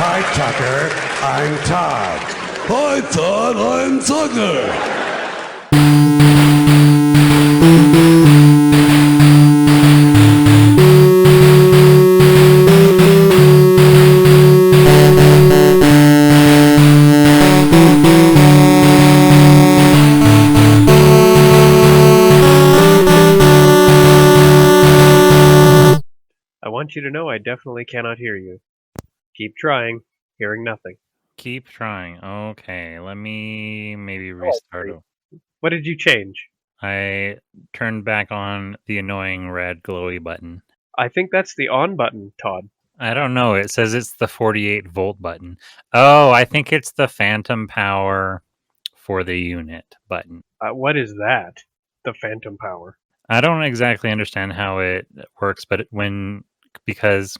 Hi, Tucker. I'm Todd. Hi, Todd. I'm Tucker. I want you to know I definitely cannot hear you. Keep trying. Hearing nothing. Keep trying. Okay, let me maybe restart it. What did you change? I turned back on the annoying red glowy button. I think that's the on button, Todd. I don't know. It says it's the 48-volt button. Oh, I think it's the phantom power for the unit button. What is that? The phantom power. I don't exactly understand how it works, but because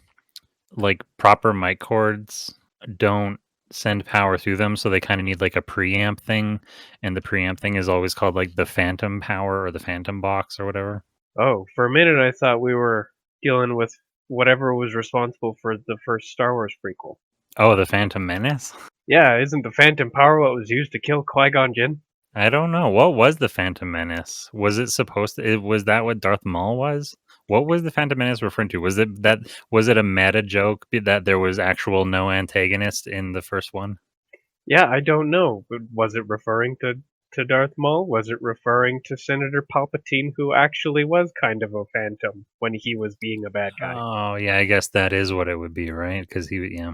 like proper mic cords don't send power through them, so they kind of need like a preamp thing, and the preamp thing is always called like the phantom power or the phantom box or whatever. Oh, for a minute I thought we were dealing with whatever was responsible for the first Star Wars prequel. Oh, the Phantom Menace? Yeah, isn't the phantom power what was used to kill Qui-Gon Jinn? I don't know. What was the Phantom Menace? Was it supposed to? Was that what Darth Maul was? What was the Phantom Menace referring to? Was it a meta joke that there was actual no antagonist in the first one? Yeah, I don't know. But was it referring to Darth Maul? Was it referring to Senator Palpatine, who actually was kind of a phantom when he was being a bad guy? Oh, yeah, I guess that is what it would be, right? Because yeah.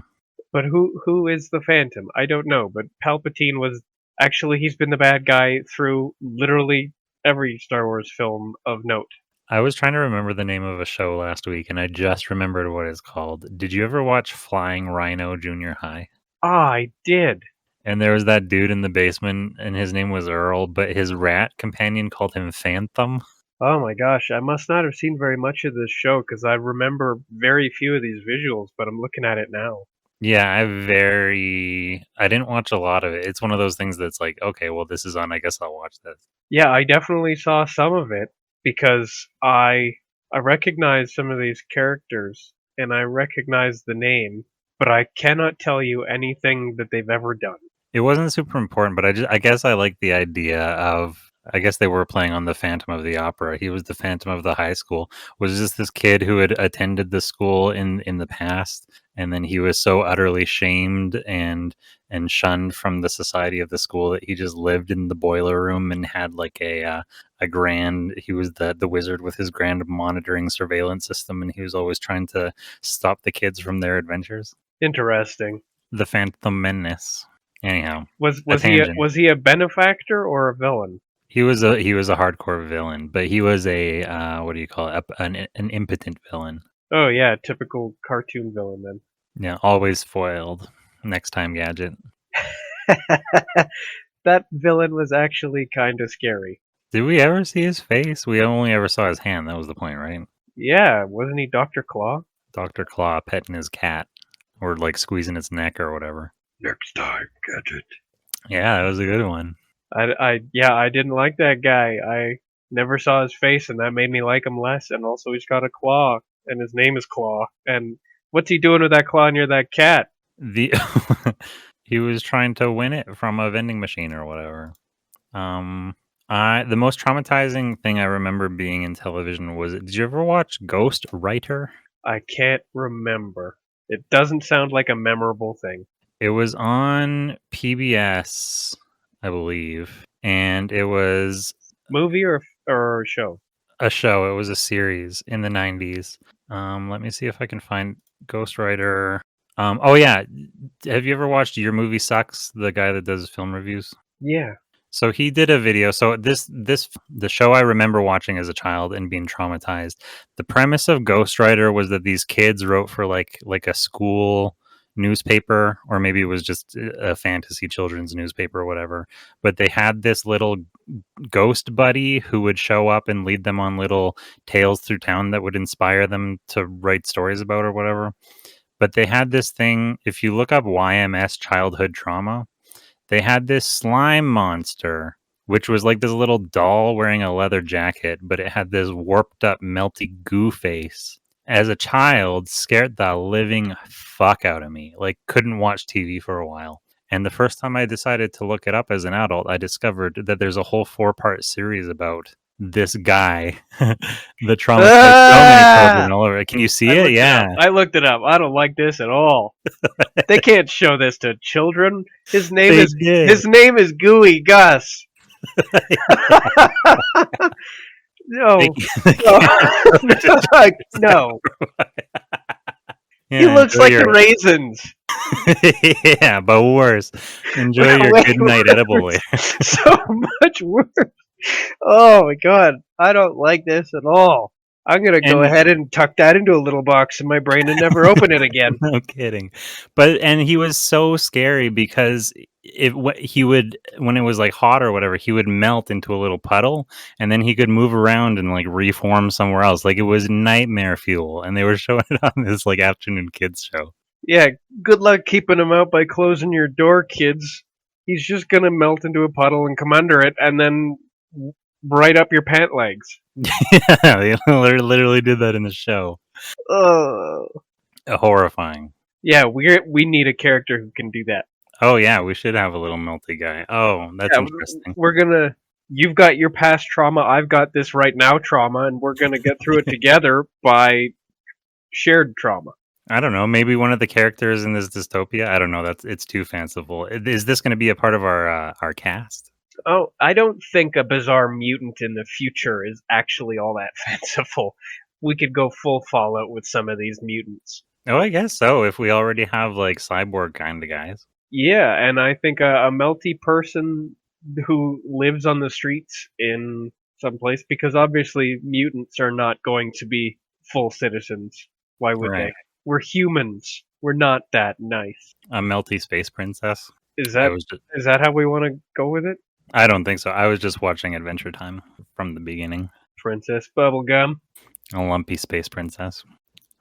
But who is the Phantom? I don't know. But Palpatine was actually he's been the bad guy through literally every Star Wars film of note. I was trying to remember the name of a show last week, and I just remembered what it's called. Did you ever watch Flying Rhino Junior High? Ah, I did. And there was that dude in the basement, and his name was Earl, but his rat companion called him Phantom. Oh my gosh, I must not have seen very much of this show because I remember very few of these visuals, but I'm looking at it now. Yeah, I didn't watch a lot of it. It's one of those things that's like, okay, well, this is on. I guess I'll watch this. Yeah, I definitely saw some of it because I recognize some of these characters and I recognize the name, but I cannot tell you anything that they've ever done. It wasn't super important, but I guess I like the idea of. I guess they were playing on the Phantom of the Opera. He was the Phantom of the high school. Was this kid who had attended the school in the past, and then he was so utterly shamed and shunned from the society of the school that he just lived in the boiler room and had like a grand. He was the wizard with his grand monitoring surveillance system, and he was always trying to stop the kids from their adventures. Interesting. The Phantom Menace. Anyhow, Was a was he tangent. was he a benefactor or a villain? He was a hardcore villain, but he was a what do you call it? An impotent villain. Oh yeah, typical cartoon villain then. Yeah, always foiled. Next time gadget. That villain was actually kind of scary. Did we ever see his face? We only ever saw his hand. That was the point, right? Yeah, wasn't he Dr. Claw? Dr. Claw petting his cat, or like squeezing its neck or whatever. Next time, gadget. Yeah, that was a good one. I didn't like that guy. I never saw his face, and that made me like him less. And also, he's got a claw, and his name is Claw. And what's he doing with that claw near that cat? The he was trying to win it from a vending machine or whatever. The most traumatizing thing I remember being in television was, did you ever watch Ghost Writer? I can't remember. It doesn't sound like a memorable thing. It was on PBS, I believe, and it was Movie or show? a show. It was a series in the 90s. Let me see if I can find Ghost Writer. Oh yeah, have you ever watched Your Movie Sucks? The guy that does film reviews. Yeah. So he did a video. So the show I remember watching as a child and being traumatized. The premise of Ghostwriter was that these kids wrote for like a school newspaper, or maybe it was just a fantasy children's newspaper or whatever. But they had this little ghost buddy who would show up and lead them on little tales through town that would inspire them to write stories about or whatever. But they had this thing. If you look up YMS childhood trauma, they had this slime monster, which was like this little doll wearing a leather jacket, but it had this warped up, melty goo face. as a child, scared the living fuck out of me. Like, couldn't watch TV for a while. And the first time I decided to look it up as an adult, I discovered that there's a whole 4-part series about this guy, the traumatized so many children all over. Can you see it? Yeah. I looked it up. I don't like this at all. They can't show this to children. His name They is did. Gooey Gus. No. No. Yeah, He looks enjoy like your- the raisins. Yeah, but worse. Enjoy your Way good night edible later. So much worse. Oh my god. I don't like this at all. I'm going to go And- ahead and tuck that into a little box in my brain and never open it again. No kidding. And he was so scary because he would, when it was like hot or whatever, he would melt into a little puddle, and then he could move around and like reform somewhere else. Like, it was nightmare fuel, and they were showing it on this like afternoon kids show. Yeah, good luck keeping him out by closing your door, kids. He's just gonna melt into a puddle and come under it, and then right up your pant legs. Yeah, they literally did that in the show. Oh, Horrifying. yeah, we need a character who can do that. Oh yeah, we should have a little melty guy. Oh, that's Yeah, interesting. we're gonna. You've got your past trauma. I've got this right now trauma, and we're gonna get through it together by shared trauma. I don't know. Maybe one of the characters in this dystopia. I don't know. It's too fanciful. Is this going to be a part of our cast? Oh, I don't think a bizarre mutant in the future is actually all that fanciful. We could go full Fallout with some of these mutants. Oh, I guess so. If we already have like cyborg kind of guys. Yeah, and I think a melty person who lives on the streets in some place, because obviously mutants are not going to be full citizens. Why would Right. they? We're humans. We're not that nice. A melty space princess. Is I that was just, is that how we want to go with it? I don't think so. I was just watching Adventure Time from the beginning. Princess Bubblegum. A lumpy space princess.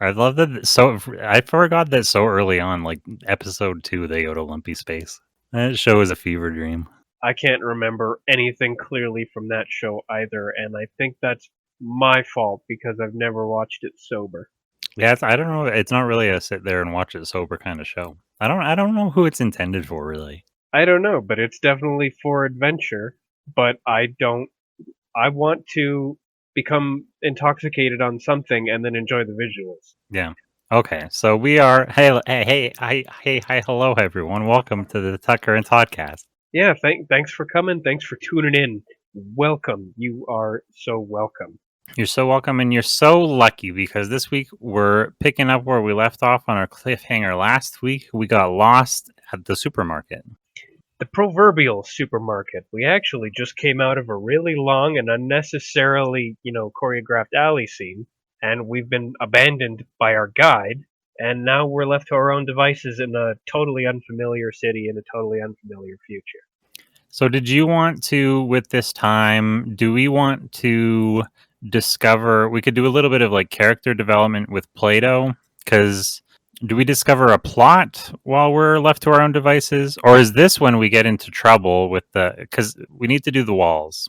I love that. So I forgot that so early on, like episode 2, they go to lumpy space. That show is a fever dream. I can't remember anything clearly from that show either, and I think that's my fault because I've never watched it sober. Yeah, I don't know. It's not really a sit there and watch it sober kind of show. I don't know who it's intended for, really. I don't know, but it's definitely for adventure. But I want to become intoxicated on something and then enjoy the visuals. Yeah. Okay. So we are. Hey, hi, hello, everyone. Welcome to the Tucker and Toddcast. Yeah, thanks for coming. Thanks for tuning in. Welcome. You are so welcome. You're so welcome, and you're so lucky because this week we're picking up where we left off on our cliffhanger last week. We got lost at the supermarket. The proverbial supermarket. We actually just came out of a really long and unnecessarily, choreographed alley scene, and we've been abandoned by our guide, and now we're left to our own devices in a totally unfamiliar city in a totally unfamiliar future. So did you want to, with this time, do we want to discover, we could do a little bit of like character development with Plato, because do we discover a plot while we're left to our own devices, or is this when we get into trouble with because we need to do the walls.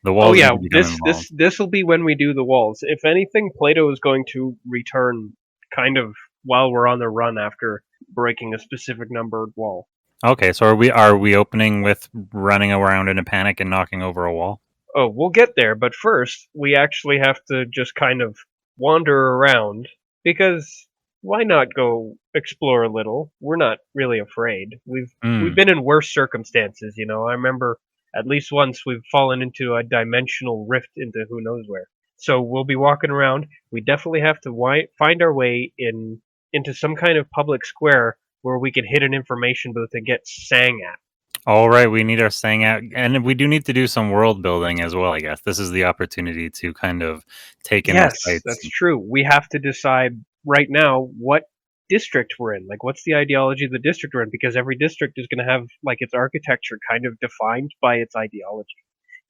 The walls. Oh yeah, need to become involved. this will be when we do the walls. If anything, Plato is going to return kind of while we're on the run after breaking a specific numbered wall. Okay, so are we opening with running around in a panic and knocking over a wall? Oh, we'll get there, but first we actually have to just kind of wander around, because why not go explore a little? We're not really afraid. We've been in worse circumstances, I remember at least once we've fallen into a dimensional rift into who knows where. So we'll be walking around. We definitely have to find our way into some kind of public square where we can hit an information booth and get sang at. All right, we need our saying out, and we do need to do some world building as well, I guess. This is the opportunity to kind of take in the sights. That's true. We have to decide right now what district we're in. Like, what's the ideology of the district we're in? Because every district is going to have, like, its architecture kind of defined by its ideology.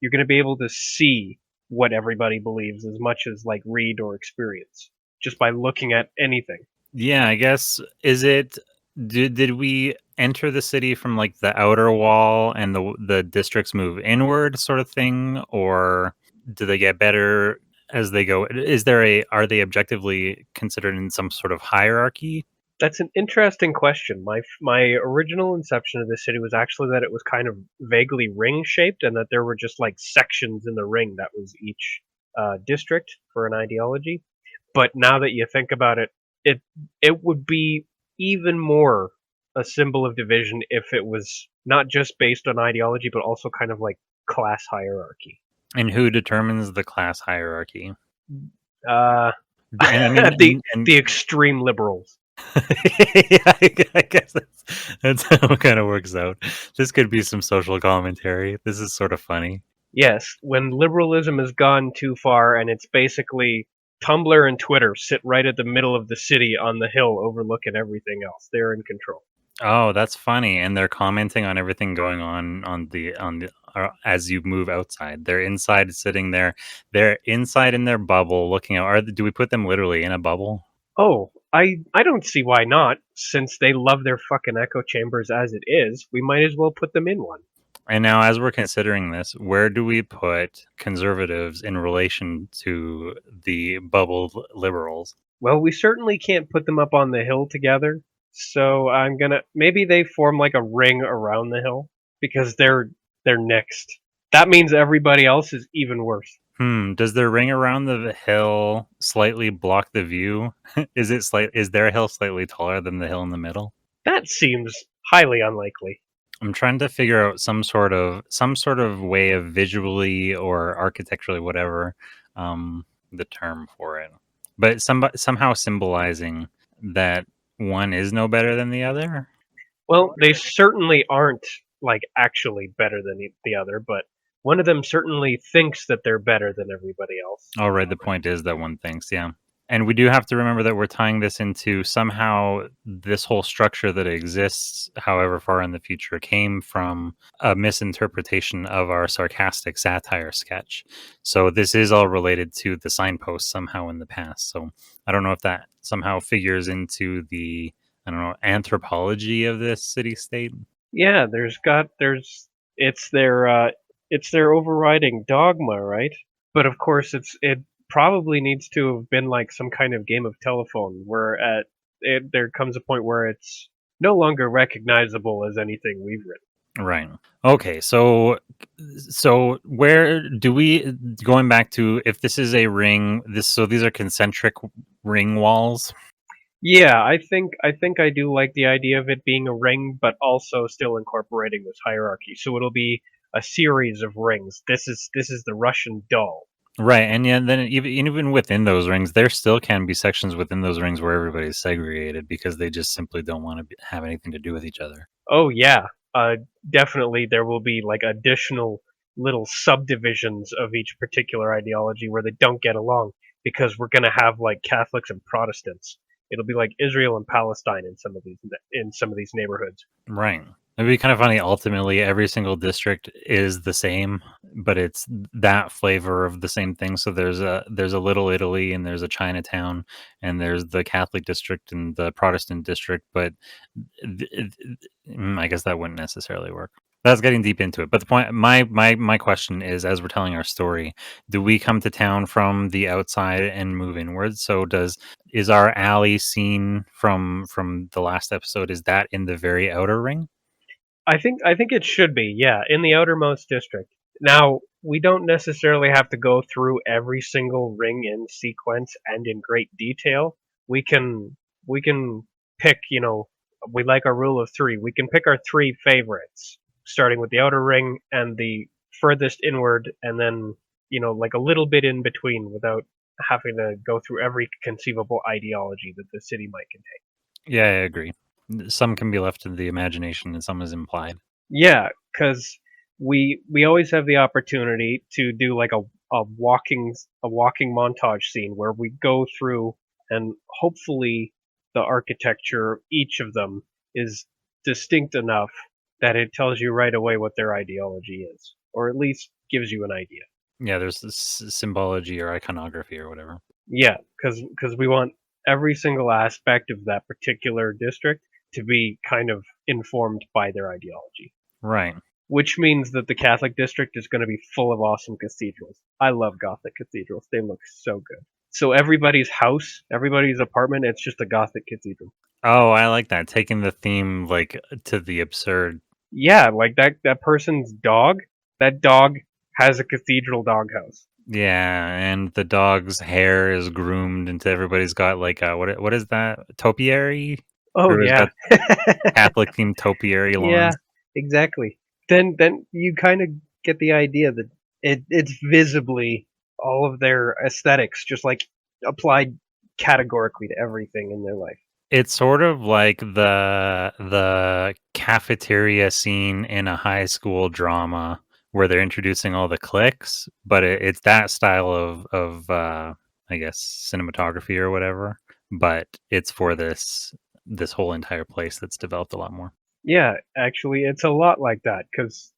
You're going to be able to see what everybody believes as much as, like, read or experience just by looking at anything. Yeah, I guess, did we enter the city from like the outer wall and the districts move inward sort of thing, or do they get better as they go? Are they objectively considered in some sort of hierarchy? That's an interesting question. My original inception of this city was actually that it was kind of vaguely ring shaped, and that there were just like sections in the ring that was each district for an ideology. But now that you think about it, it it would be even more a symbol of division if it was not just based on ideology, but also kind of like class hierarchy. And who determines the class hierarchy? Uh, And I mean, the extreme liberals. yeah, I guess that's how it kind of works out. This could be some social commentary. This is sort of funny. Yes, when liberalism has gone too far and it's basically Tumblr and Twitter sit right at the middle of the city on the hill overlooking everything else. They're in control. Oh, that's funny. And they're commenting on everything going on the as you move outside. They're inside sitting there. They're inside in their bubble looking out. Do we put them literally in a bubble? Oh, I don't see why not. Since they love their fucking echo chambers as it is, we might as well put them in one. And now, as we're considering this, where do we put conservatives in relation to the bubbled liberals? Well, we certainly can't put them up on the hill together. So I'm gonna maybe they form like a ring around the hill because they're next. That means everybody else is even worse. Does their ring around the hill slightly block the view? Is their hill slightly taller than the hill in the middle? That seems highly unlikely. I'm trying to figure out some sort of way of visually or architecturally, whatever, the term for it, but somehow symbolizing that one is no better than the other. Well, they certainly aren't like actually better than the other, but one of them certainly thinks that they're better than everybody else. All right, the point is that one thinks, yeah. And we do have to remember that we're tying this into somehow this whole structure that exists, however far in the future, came from a misinterpretation of our sarcastic satire sketch. So this is all related to the signpost somehow in the past. So I don't know if that somehow figures into the, I don't know, anthropology of this city state. Yeah, it's their overriding dogma, right? But of course, it probably needs to have been like some kind of game of telephone, where there comes a point where it's no longer recognizable as anything we've written. Right. Okay. So where do we, going back to, if this is a ring, these are concentric ring walls. Yeah, I think I do like the idea of it being a ring, but also still incorporating this hierarchy. So it'll be a series of rings. This is the Russian doll. Right. And yeah, then even within those rings, there still can be sections within those rings where everybody's segregated because they just simply don't want to have anything to do with each other. Oh yeah, definitely there will be like additional little subdivisions of each particular ideology where they don't get along because we're gonna have like Catholics and Protestants. It'll be like Israel and Palestine in some of these neighborhoods. Right. It'd be kind of funny. Ultimately, every single district is the same, but it's that flavor of the same thing. So there's a Little Italy, and there's a Chinatown, and there's the Catholic district and the Protestant district. But I guess that wouldn't necessarily work. That's getting deep into it. But the point, my question is, as we're telling our story, do we come to town from the outside and move inwards? So is our alley scene from the last episode, is that in the very outer ring? I think it should be, yeah, in the outermost district. Now, we don't necessarily have to go through every single ring in sequence and in great detail. We can pick, we like our rule of 3. We can pick our 3 favorites, starting with the outer ring and the furthest inward, and then, like a little bit in between without having to go through every conceivable ideology that the city might contain. Yeah, I agree. Some can be left to the imagination, and some is implied. Yeah, because we always have the opportunity to do like a walking montage scene where we go through, and hopefully the architecture of each of them is distinct enough that it tells you right away what their ideology is, or at least gives you an idea. Yeah, there's this symbology or iconography or whatever. Yeah, because we want every single aspect of that particular district to be kind of informed by their ideology. Right. which means that the Catholic district is going to be full of awesome cathedrals. I love Gothic cathedrals. They look so good. So everybody's house, everybody's apartment, it's just a Gothic cathedral. Oh, I like that. Taking the theme like to the absurd. Yeah, like that person's dog, that dog has a cathedral doghouse. Yeah, and the dog's hair is groomed into everybody's got like what is that? Topiary? Oh Or is yeah. that Catholic themed topiary Yeah, lawns? exactly. Then you kind of get the idea that it's visibly all of their aesthetics just like applied categorically to everything in their life. It's sort of like the cafeteria scene in a high school drama where they're introducing all the cliques, but it's that style of I guess cinematography or whatever. But it's for this whole entire place that's developed a lot more. Yeah, actually, it's a lot like that because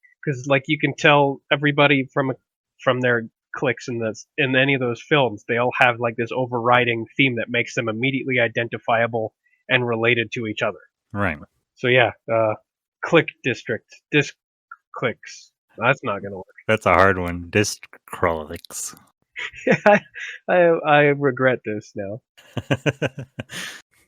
like you can tell everybody from their cliques in any of those films, they all have like this overriding theme that makes them immediately identifiable and related to each other. Right. So yeah, click district, disc clicks. That's not gonna work. That's a hard one. Discrolix. I regret this now.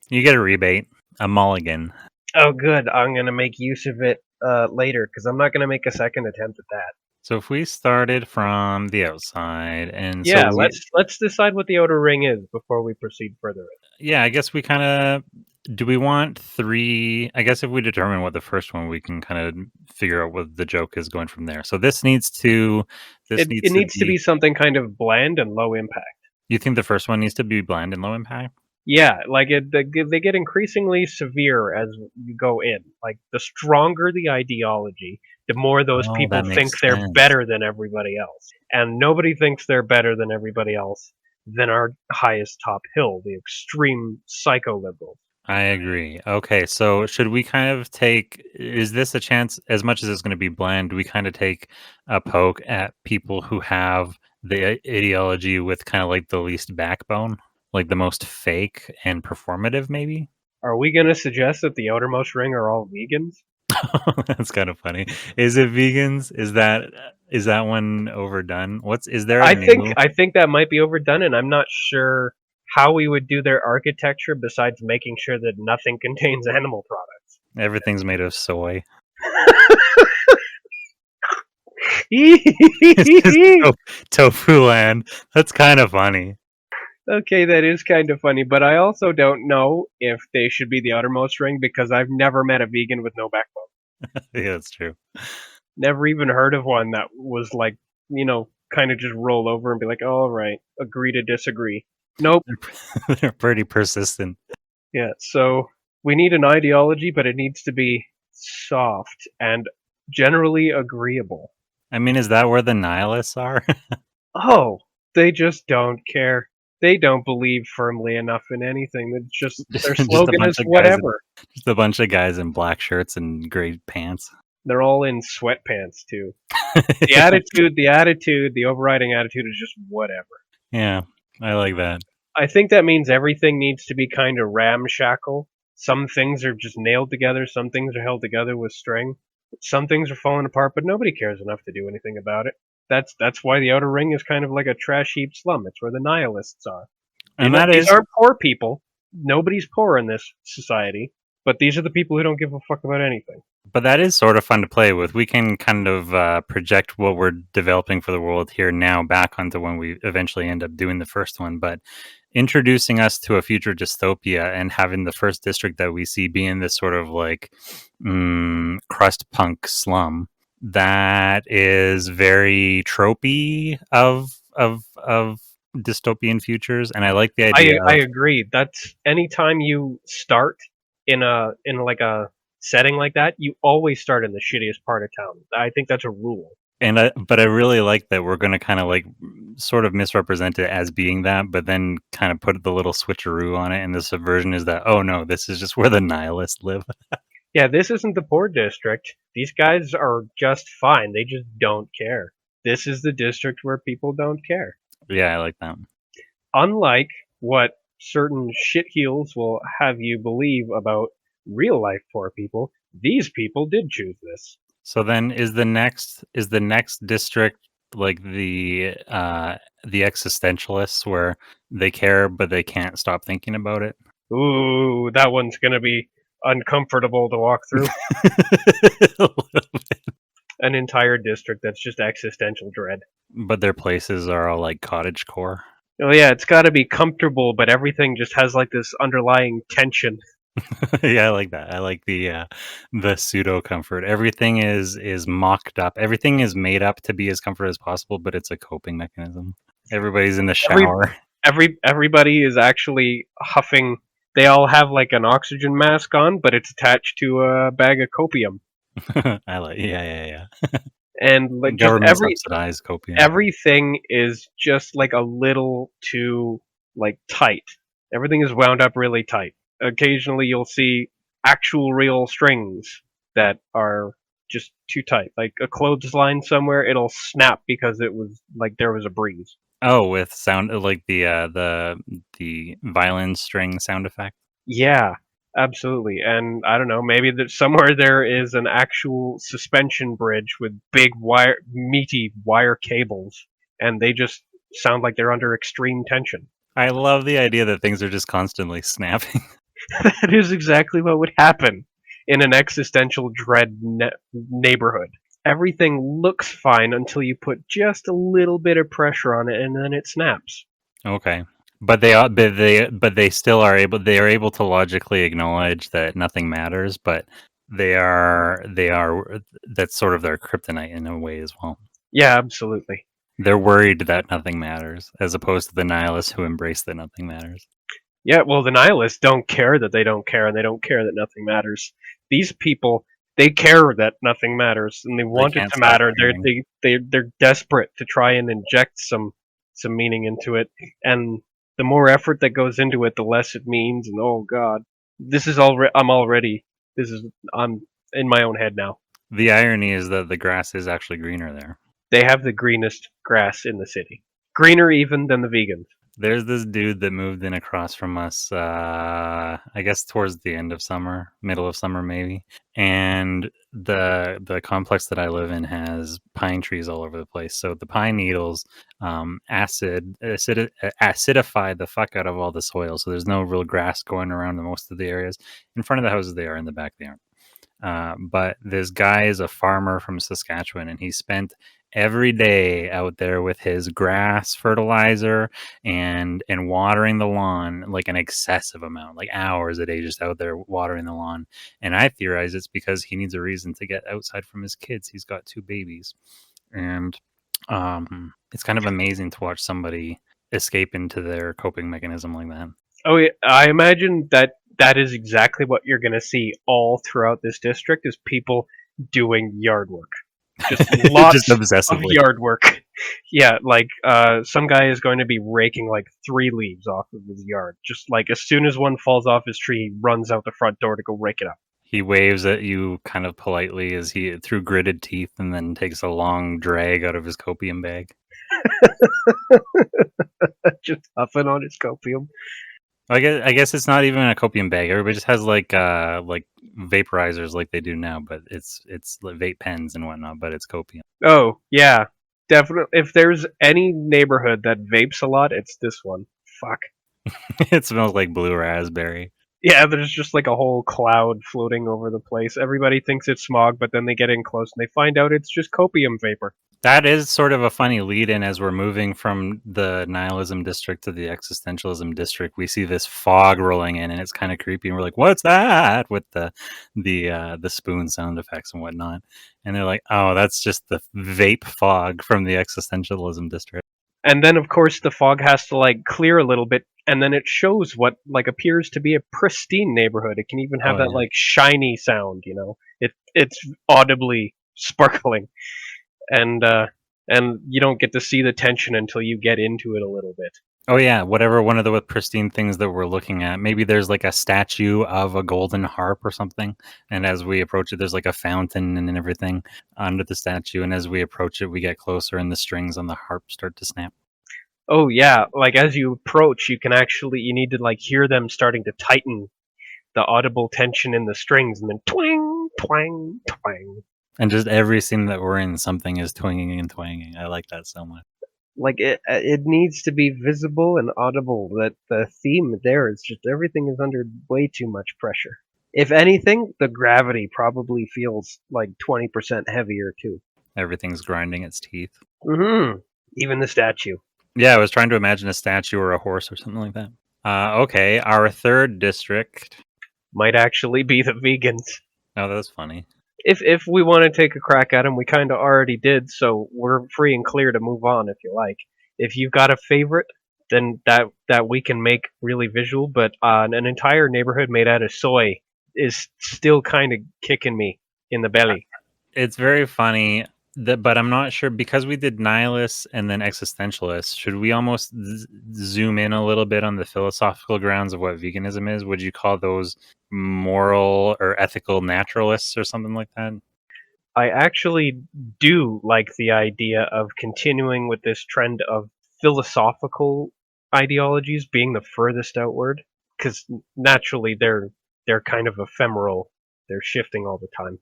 You get a rebate, a mulligan. Oh, good. I'm gonna make use of it later because I'm not gonna make a second attempt at that. So if we started from the outside, and Yeah, let's decide what the outer ring is before we proceed further. yeah, I guess we kind of do. We want three. I guess if we determine what the first one, we can kind of figure out what the joke is going from there. So this needs to. It needs to be something kind of bland and low impact. You think the first one needs to be bland and low impact? Yeah, like they get increasingly severe as you go in. Like the stronger the ideology, the more those Oh, people that think makes they're sense. better than everybody else, and nobody thinks they're better than everybody else than our highest top hill, the extreme psycho liberals. I agree. Okay, so should we kind of take, is this a chance, as much as it's going to be bland, do we kind of take a poke at people who have the ideology with kind of like the least backbone, like the most fake and performative, maybe? Are we going to suggest that the outermost ring are all vegans? That's kind of funny. Is it vegans? Is that one overdone? Is there a new? I think that might be overdone, and I'm not sure how we would do their architecture besides making sure that nothing contains animal products. Everything's made of soy. Tofu land. That's kind of funny. Okay, that is kind of funny, but I also don't know if they should be the outermost ring because I've never met a vegan with no backbone. Yeah, that's true. Never even heard of one that was like, kind of just roll over and be like, all right, agree to disagree. Nope. They're pretty persistent. Yeah, so we need an ideology, but it needs to be soft and generally agreeable. I mean, is that where the nihilists are? Oh, they just don't care. They don't believe firmly enough in anything. It's just their Just a slogan bunch is of guys whatever. Just a bunch of guys in black shirts and gray pants. They're all in sweatpants too. The attitude, the overriding attitude is just whatever. Yeah, I like that. I think that means everything needs to be kind of ramshackle. Some things are just nailed together, some things are held together with string. Some things are falling apart, but nobody cares enough to do anything about it. That's why the outer ring is kind of like a trash heap slum. It's where the nihilists are. And These aren't poor people. Nobody's poor in this society, but these are the people who don't give a fuck about anything. But that is sort of fun to play with. We can kind of project what we're developing for the world here now back onto when we eventually end up doing the first one. But introducing us to a future dystopia and having the first district that we see being this sort of like crust punk slum that is very tropey of dystopian futures, and I like the idea. I agree. That's anytime you start in like a setting like that, you always start in the shittiest part of town. I think that's a rule. But I really like that we're going to kind of like sort of misrepresent it as being that, but then kind of put the little switcheroo on it, and the subversion is that, oh no, this is just where the nihilists live. Yeah, this isn't the poor district. These guys are just fine. They just don't care. This is the district where people don't care. Yeah, I like that. Unlike what certain shitheels will have you believe about real life poor people, these people did choose this. So then is the next district like the existentialists where they care but they can't stop thinking about it? Ooh, that one's gonna be uncomfortable to walk through. An entire district that's just existential dread. But their places are all like cottage core. Oh yeah, it's got to be comfortable, but everything just has like this underlying tension. Yeah, I like that. I like the pseudo comfort. Everything is mocked up. Everything is made up to be as comfort as possible, but it's a coping mechanism. Everybody's in the shower. Everybody is actually huffing. They all have like an oxygen mask on, but it's attached to a bag of copium. I like yeah. And like just Government subsidized copium. everything is just like a little too like tight. Everything is wound up really tight. Occasionally you'll see actual real strings that are just too tight. Like a clothesline somewhere, it'll snap because it was like there was a breeze. Oh, with sound like the violin string sound effect. Yeah, absolutely. And I don't know, maybe that somewhere there is an actual suspension bridge with big wire, meaty wire cables, and they just sound like they're under extreme tension. I love the idea that things are just constantly snapping. That is exactly what would happen in an existential dread neighborhood. Everything looks fine until you put just a little bit of pressure on it, and then it snaps. Okay. But they still are able to logically acknowledge that nothing matters, but they are that's sort of their kryptonite in a way as well. Yeah, absolutely. They're worried that nothing matters, as opposed to the nihilists who embrace that nothing matters. Yeah, well, the nihilists don't care that they don't care, and they don't care that nothing matters. These people, they care that nothing matters, and they want it can't to stop matter. caring. They're desperate to try and inject some meaning into it, and the more effort that goes into it, the less it means. And oh god, this is already I'm in my own head now. The irony is that the grass is actually greener there. They have the greenest grass in the city, greener even than the vegans. There's this dude that moved in across from us, I guess towards the end of summer, middle of summer maybe. And the complex that I live in has pine trees all over the place. So the pine needles acidify the fuck out of all the soil. So there's no real grass going around in most of the areas. In front of the houses they are, in the back they aren't. But this guy is a farmer from Saskatchewan, and he spent every day out there with his grass fertilizer and watering the lawn, like an excessive amount, like hours a day, just out there watering the lawn. And I theorize it's because he needs a reason to get outside from his kids. He's got 2 babies, and it's kind of amazing to watch somebody escape into their coping mechanism like that. Oh, yeah, I imagine that is exactly what you're going to see all throughout this district is people doing yard work. Just lots Just obsessively. of yard work. Yeah, like some guy is going to be raking like 3 leaves off of his yard. Just like as soon as one falls off his tree, he runs out the front door to go rake it up. He waves at you kind of politely as he through gritted teeth, and then takes a long drag out of his copium bag. Just huffing on his copium. I guess it's not even a copium bag. Everybody just has like vaporizers like they do now, but it's like vape pens and whatnot, but it's copium. Oh, yeah. Definitely. If there's any neighborhood that vapes a lot, it's this one. Fuck. It smells like blue raspberry. Yeah, there's just like a whole cloud floating over the place. Everybody thinks it's smog, but then they get in close and they find out it's just copium vapor. That is sort of a funny lead-in as we're moving from the nihilism district to the existentialism district. We see this fog rolling in, and it's kind of creepy. And we're like, "What's that?" With the spoon sound effects and whatnot. And they're like, "Oh, that's just the vape fog from the existentialism district." And then, of course, the fog has to like clear a little bit, and then it shows what like appears to be a pristine neighborhood. It can even have that like shiny sound. You know, it's audibly sparkling. And you don't get to see the tension until you get into it a little bit. Oh yeah, whatever one of the pristine things that we're looking at. Maybe there's like a statue of a golden harp or something, and as we approach it, there's like a fountain and everything under the statue. And as we approach it, we get closer, and the strings on the harp start to snap. Oh yeah, like as you approach, you need to like hear them starting to tighten the audible tension in the strings, and then twang, twang, twang. And just every scene that we're in, something is twinging and twanging. I like that so much. Like it needs to be visible and audible that the theme there is just everything is under way too much pressure. If anything, the gravity probably feels like 20% heavier too. Everything's grinding its teeth. Even the statue. Yeah, I was trying to imagine a statue or a horse or something like that. Okay, our third district. Might actually be the vegans. Oh, that's funny. If we want to take a crack at them, we kind of already did, so we're free and clear to move on if you like. If you've got a favorite, then that we can make really visual, but an entire neighborhood made out of soy is still kind of kicking me in the belly. It's very funny, but I'm not sure, because we did nihilists and then existentialists, should we almost zoom in a little bit on the philosophical grounds of what veganism is? Would you call those moral or ethical naturalists or something like that? I actually do like the idea of continuing with this trend of philosophical ideologies being the furthest outward, because naturally they're kind of ephemeral. They're shifting all the time.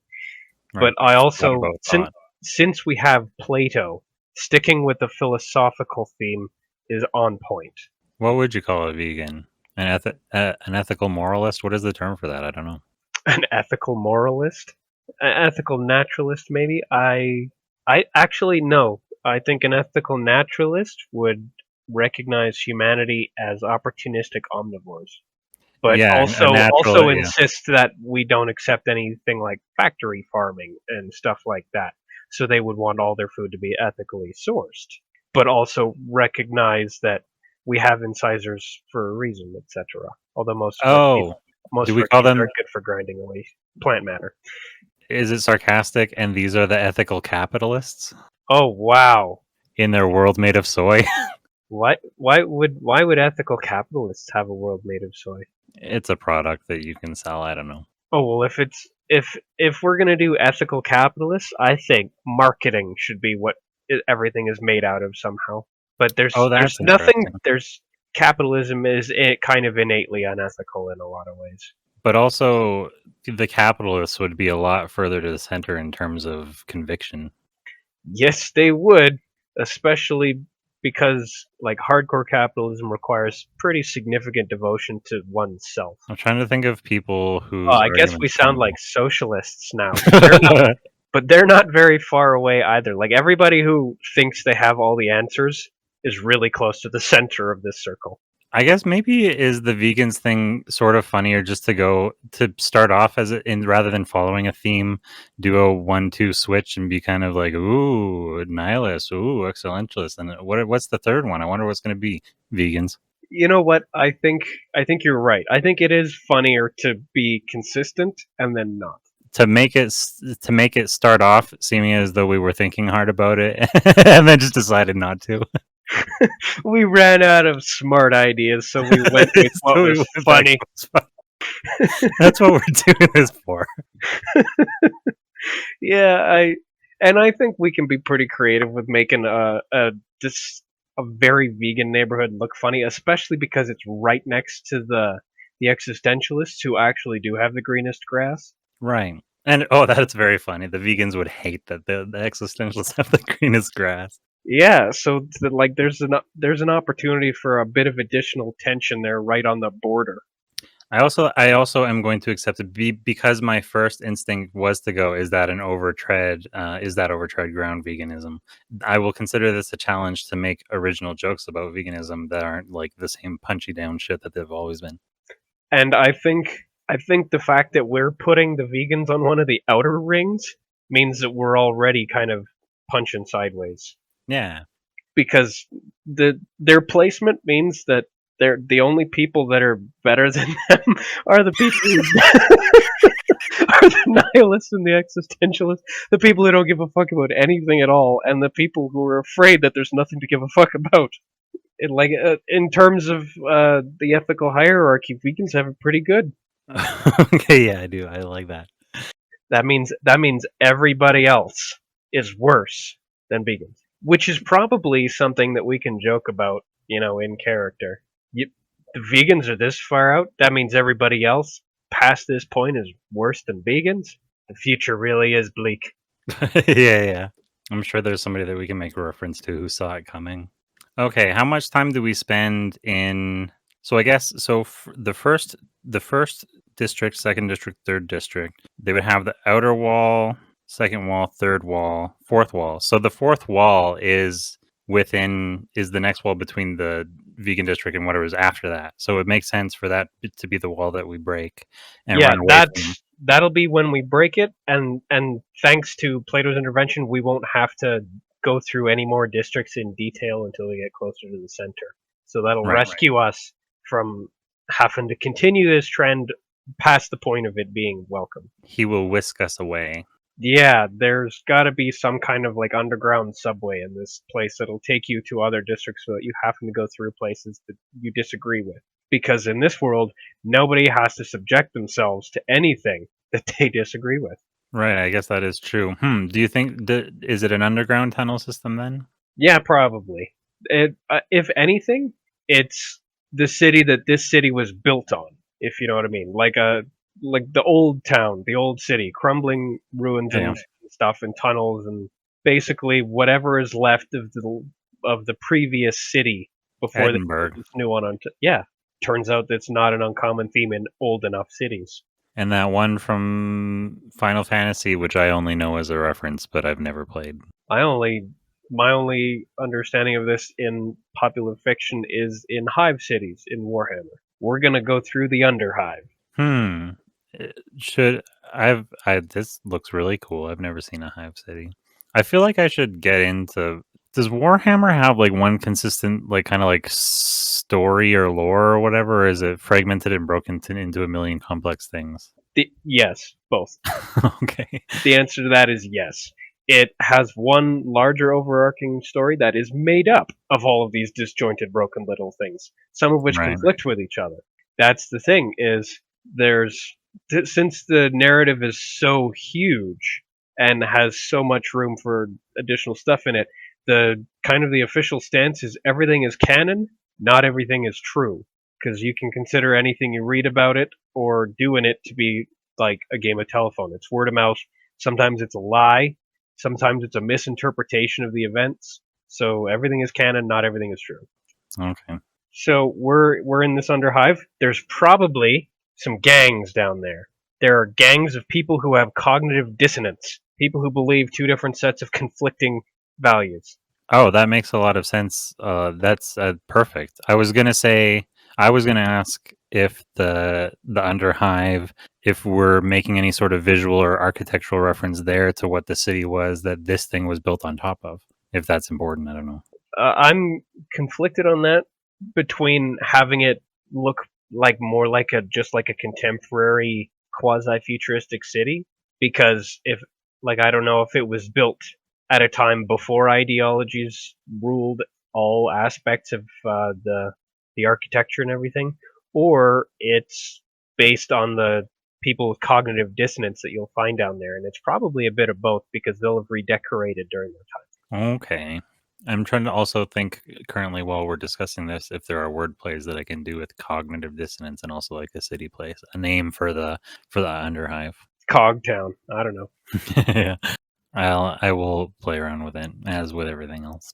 Right. But I What also, about thought? since we have Plato, sticking with the philosophical theme is on point. What would you call a vegan? An ethical moralist? What is the term for that? I don't know. An ethical moralist, an ethical naturalist, maybe. I actually no. I think an ethical naturalist would recognize humanity as opportunistic omnivores, but Yeah, also a natural, yeah. insist that we don't accept anything like factory farming and stuff like that. So they would want all their food to be ethically sourced, but also recognize that we have incisors for a reason, etc. Although most of our teeth, Oh, most do of we our call teeth them? are good for grinding away plant matter. Is it sarcastic? And these are the ethical capitalists Oh wow! in their world made of soy. What? Why would ethical capitalists have a world made of soy? It's a product that you can sell. I don't know. Oh well, if we're gonna do ethical capitalists, I think marketing should be what everything is made out of somehow. But Oh, there's that's nothing. interesting. There's capitalism is kind of innately unethical in a lot of ways. But also, the capitalists would be a lot further to the center in terms of conviction. Yes, they would, especially because like hardcore capitalism requires pretty significant devotion to oneself. I'm trying to think of people Oh, whose I guess we arguments sound come. like socialists now. But they're not very far away either. Like everybody who thinks they have all the answers is really close to the center of this circle. I guess maybe is the vegans thing sort of funnier, just to start off as in rather than following a theme, do a 1-2 switch and be kind of like, ooh, nihilist, ooh, existentialist, and what's the third one? I wonder what's going to be. Vegans. You know what? I think you're right. I think it is funnier to be consistent and then not. To make it start off seeming as though we were thinking hard about it, and then just decided not to. We ran out of smart ideas, so we went with what So we was went back funny. to what's fun. That's what we're doing this for. Yeah, I think we can be pretty creative with making a very vegan neighborhood look funny, especially because it's right next to the existentialists who actually do have the greenest grass. Right. And oh, that's very funny. The vegans would hate that the existentialists have the greenest grass. Yeah, so like there's an opportunity for a bit of additional tension there, right on the border. I also am going to accept it because my first instinct was to go, is that overtread ground veganism? I will consider this a challenge to make original jokes about veganism that aren't like the same punchy down shit that they've always been. And I think the fact that we're putting the vegans on one of the outer rings means that we're already kind of punching sideways. Yeah. Because their placement means that they're the only people that are better than them are the people who are the nihilists and the existentialists, the people who don't give a fuck about anything at all, and the people who are afraid that there's nothing to give a fuck about. In terms of the ethical hierarchy, vegans have it pretty good. Okay, yeah, I do. I like that. That means everybody else is worse than vegans, which is probably something that we can joke about, in character. The vegans are this far out. That means everybody else past this point is worse than vegans. The future really is bleak. Yeah. I'm sure there's somebody that we can make a reference to who saw it coming. Okay, how much time do we spend in? So I guess the first district, second district, third district, they would have the outer wall, second wall, third wall, fourth wall. So the fourth wall is the next wall between the vegan district and whatever is after that. So it makes sense for that to be the wall that we break and Yeah, run away from. that'll be when we break it, and thanks to Plato's intervention, we won't have to go through any more districts in detail until we get closer to the center. So that'll Right. rescue us from having to continue this trend past the point of it being welcome. He will whisk us away. Yeah, there's got to be some kind of like underground subway in this place that'll take you to other districts so that you happen to go through places that you disagree with. Because in this world, nobody has to subject themselves to anything that they disagree with. Right, I guess that is true. Do you think is it an underground tunnel system then? Yeah, probably. If anything, it's the city that this city was built on, if you know what I mean. Like the old town, the old city, crumbling ruins Yeah. and stuff, and tunnels, and basically whatever is left of the previous city before they Edinburgh. built this new one. Yeah, turns out that's not an uncommon theme in old enough cities. And that one from Final Fantasy, which I only know as a reference, but I've never played. My only understanding of this in popular fiction is in hive cities in Warhammer. We're gonna go through the Underhive. Should this looks really cool. I've never seen a hive city. I feel like I should get into. Does Warhammer have like one consistent, like kind of like story or lore or whatever, or is it fragmented and broken into a million complex things? Yes, both. Okay. The answer to that is yes. It has one larger overarching story that is made up of all of these disjointed, broken little things, some of which Right. conflict with each other. That's the thing, is since the narrative is so huge and has so much room for additional stuff in it, the kind of the official stance is everything is canon, not everything is true. Because you can consider anything you read about it or do in it to be like a game of telephone. It's word of mouth. Sometimes it's a lie. Sometimes it's a misinterpretation of the events. So everything is canon, not everything is true. Okay. So we're in this underhive. There's probably some gangs down there. There are gangs of people who have cognitive dissonance, people who believe two different sets of conflicting values. Oh, that makes a lot of sense. That's perfect. I was gonna ask if the Underhive, if we're making any sort of visual or architectural reference there to what the city was that this thing was built on top of. If that's important, I don't know. I'm conflicted on that between having it look like more like just like a contemporary quasi-futuristic city, because if like I don't know if it was built at a time before ideologies ruled all aspects of the architecture and everything, or it's based on the people with cognitive dissonance that you'll find down there, and it's probably a bit of both because they'll have redecorated during their time. Okay. I'm trying to also think currently while we're discussing this if there are word plays that I can do with cognitive dissonance and also like a city place, a name for the Underhive. Cogtown. I don't know. Yeah. I will play around with it as with everything else.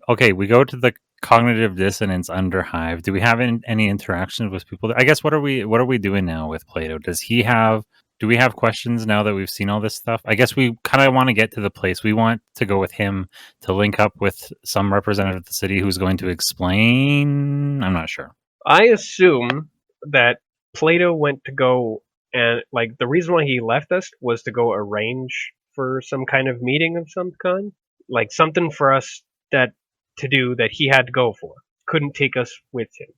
Okay, we go to the cognitive dissonance Underhive. Do we have any interactions with people? I guess what are we doing now with Plato? Do we have questions now that we've seen all this stuff? I guess we kind of want to get to the place. We want to go with him to link up with some representative of the city who's going to explain. I'm not sure. I assume that Plato went to go and like the reason why he left us was to go arrange for some kind of meeting of some kind, like something for us to do that he had to go for. Couldn't take us with him.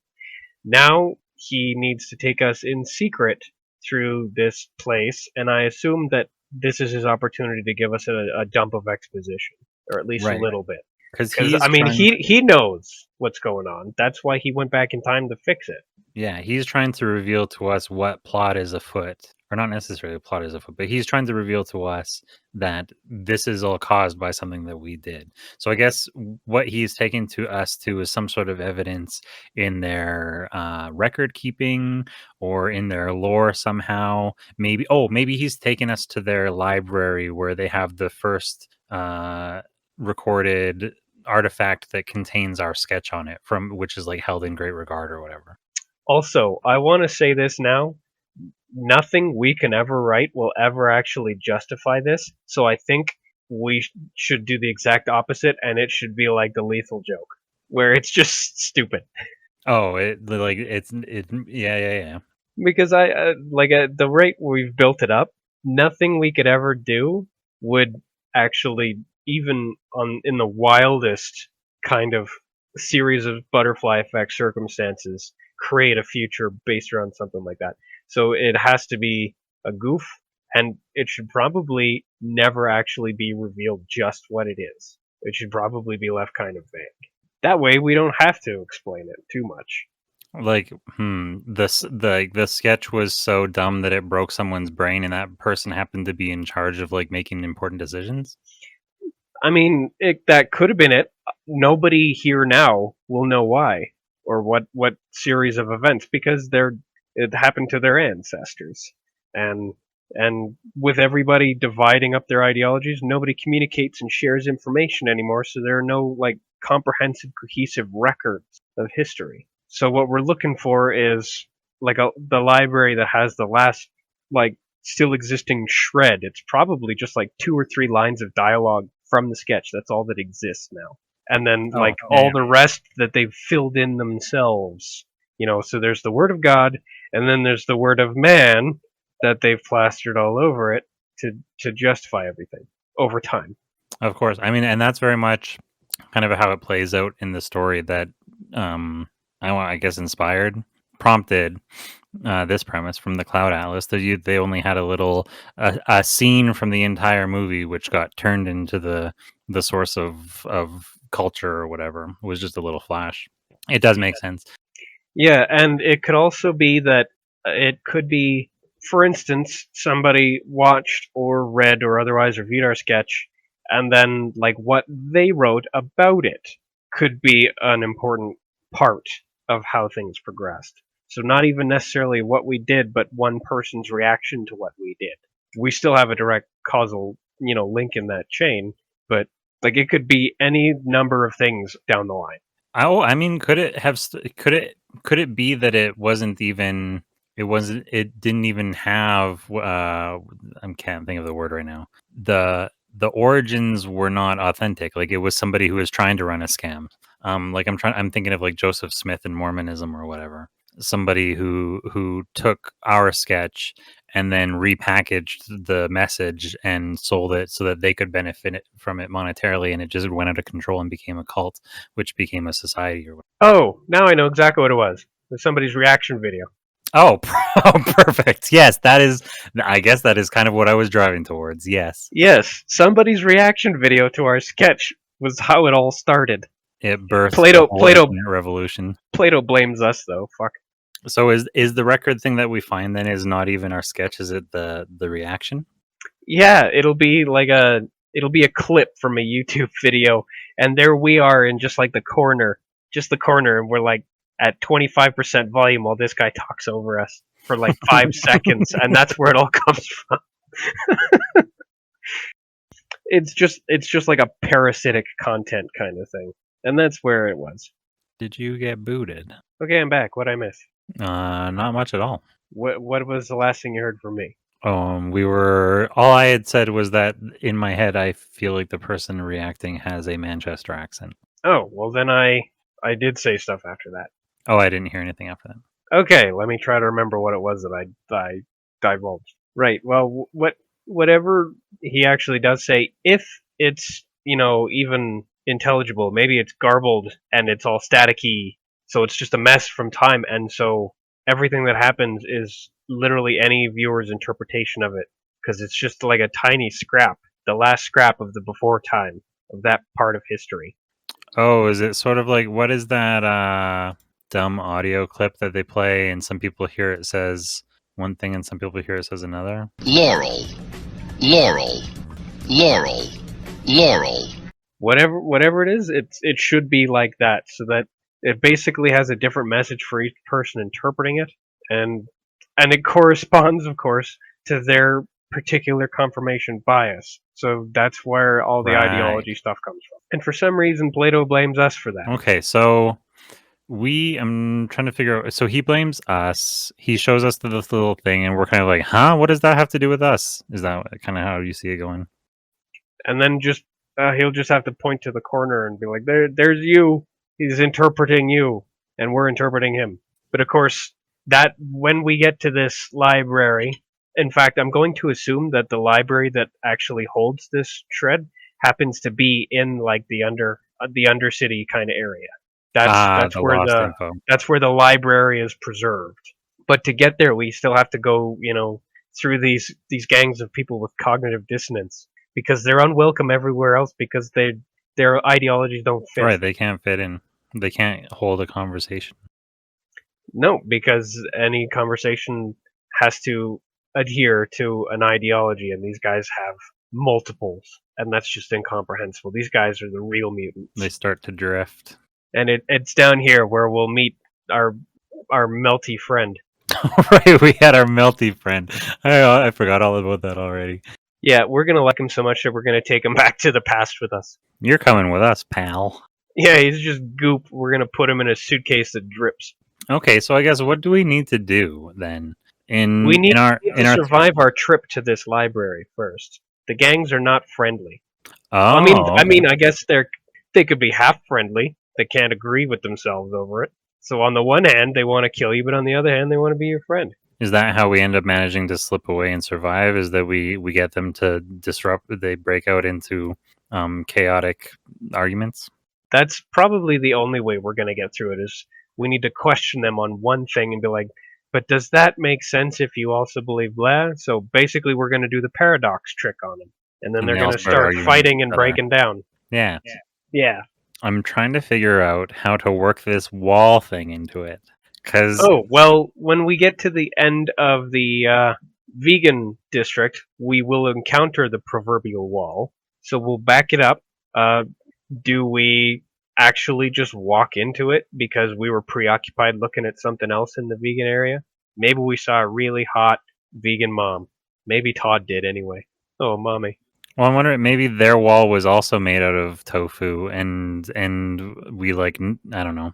Now he needs to take us in secret through this place, and I assume that this is his opportunity to give us a dump of exposition, or at least Right. a little bit. Because he knows what's going on. That's why he went back in time to fix it. Yeah, he's trying to reveal to us what plot is afoot, or not necessarily the plot is afoot, but he's trying to reveal to us that this is all caused by something that we did. So I guess what he's taking to us to is some sort of evidence in their record keeping or in their lore somehow. Maybe he's taking us to their library where they have the first recorded artifact that contains our sketch on it, from which is like held in great regard or whatever. Also, I want to say this now. Nothing we can ever write will ever actually justify this. So I think we should do the exact opposite, and it should be like the lethal joke, where it's just stupid. Oh, yeah. Because at the rate we've built it up, nothing we could ever do would actually, even in the wildest kind of series of butterfly effect circumstances, create a future based around something like that. So it has to be a goof, and it should probably never actually be revealed just what it is. It should probably be left kind of vague. That way we don't have to explain it too much. Like, the sketch was so dumb that it broke someone's brain, and that person happened to be in charge of like making important decisions. I mean, that could have been it. Nobody here now will know why or what series of events, because it happened to their ancestors, and with everybody dividing up their ideologies, nobody communicates and shares information anymore. So there are no like comprehensive, cohesive records of history. So what we're looking for is like the library that has the last like still existing shred. It's probably just like 2 or 3 lines of dialogue from the sketch. That's all that exists now. And then all the rest that they've filled in themselves. So there's the word of God, and then there's the word of man that they've plastered all over it to justify everything over time. Of course. I mean, and that's very much kind of how it plays out in the story that I guess prompted this premise from the Cloud Atlas. They only had a scene from the entire movie which got turned into the source of culture or whatever. It was just a little flash. It does make sense. Yeah, and it could also be that it could be, for instance, somebody watched or read or otherwise reviewed our sketch, and then like what they wrote about it could be an important part of how things progressed. So not even necessarily what we did, but one person's reaction to what we did. We still have a direct causal, link in that chain, but like it could be any number of things down the line. Oh, I mean, could it be that it didn't even have I can't think of the word right now. The origins were not authentic. Like it was somebody who was trying to run a scam. I'm thinking of like Joseph Smith and Mormonism or whatever. Somebody who took our sketch and then repackaged the message and sold it so that they could benefit from it monetarily, and it just went out of control and became a cult, which became a society or whatever. Oh, now I know exactly what it was. It was somebody's reaction video. Oh, perfect. Yes, I guess that is kind of what I was driving towards. Yes. Yes, somebody's reaction video to our sketch was how it all started. It birthed Plato revolution. Plato blames us though. Fuck. So is the record thing that we find then is not even our sketch? Is it the reaction? Yeah, it'll be a clip from a YouTube video, and there we are in just the corner, and we're like at 25% volume while this guy talks over us for like 5 seconds, and that's where it all comes from. It's just like a parasitic content kind of thing, and that's where it was. Did you get booted? Okay, I'm back. What'd I miss? Not much at all. What was the last thing you heard from me? All I had said was that in my head I feel like the person reacting has a Manchester accent. Oh, well then I did say stuff after that. Oh, I didn't hear anything after that. Okay, let me try to remember what it was that I divulged. Right. Well, whatever he actually does say, if it's even intelligible, maybe it's garbled and it's all staticky, so it's just a mess from time, and so everything that happens is literally any viewer's interpretation of it, because it's just like a tiny scrap, the last scrap of the before time of that part of history. Oh, is it sort of like, what is that dumb audio clip that they play and some people hear it says one thing and some people hear it says another. Laurel, laurel, laurel, laurel. Whatever it is, it should be like that, so that it basically has a different message for each person interpreting it, and it corresponds, of course, to their particular confirmation bias. So that's where all the Right. ideology stuff comes from. And for some reason, Plato blames us for that. Okay, so I'm trying to figure out. So he blames us. He shows us this little thing, and we're kind of like, huh? What does that have to do with us? Is that kind of how you see it going? And then he'll just have to point to the corner and be like, there's you. He's interpreting you, and we're interpreting him. But of course, that when we get to this library, in fact, I'm going to assume that the library that actually holds this shred happens to be in like the undercity kind of area. That's the where lost info. that's where the library is preserved. But to get there, we still have to go, through these gangs of people with cognitive dissonance, because they're unwelcome everywhere else because their ideologies don't fit. Right, they can't fit in. They can't hold a conversation. No, because any conversation has to adhere to an ideology, and these guys have multiples, and that's just incomprehensible. These guys are the real mutants. They start to drift. And it's down here where we'll meet our melty friend. Right, we had our melty friend. I forgot all about that already. Yeah, we're gonna like him so much that we're gonna take him back to the past with us. You're coming with us, pal. Yeah, he's just goop. We're gonna put him in a suitcase that drips. Okay, so I guess what do we need to do then? We need to survive our trip to this library first. The gangs are not friendly. Oh, I mean, I guess they could be half friendly. They can't agree with themselves over it. So on the one hand, they want to kill you, but on the other hand, they want to be your friend. Is that how we end up managing to slip away and survive? Is that we get them to disrupt? They break out into chaotic arguments? That's probably the only way we're going to get through it. Is we need to question them on one thing and be like, but does that make sense if you also believe blah? So basically, we're going to do the paradox trick on them, and then they're going to start fighting and breaking down. Yeah. Yeah. I'm trying to figure out how to work this wall thing into it. When we get to the end of the vegan district, we will encounter the proverbial wall. So we'll back it up. Do we actually just walk into it because we were preoccupied looking at something else in the vegan area? Maybe we saw a really hot vegan mom. Maybe Todd did anyway. Oh, mommy. Well, I'm wondering, maybe their wall was also made out of tofu, and we I don't know.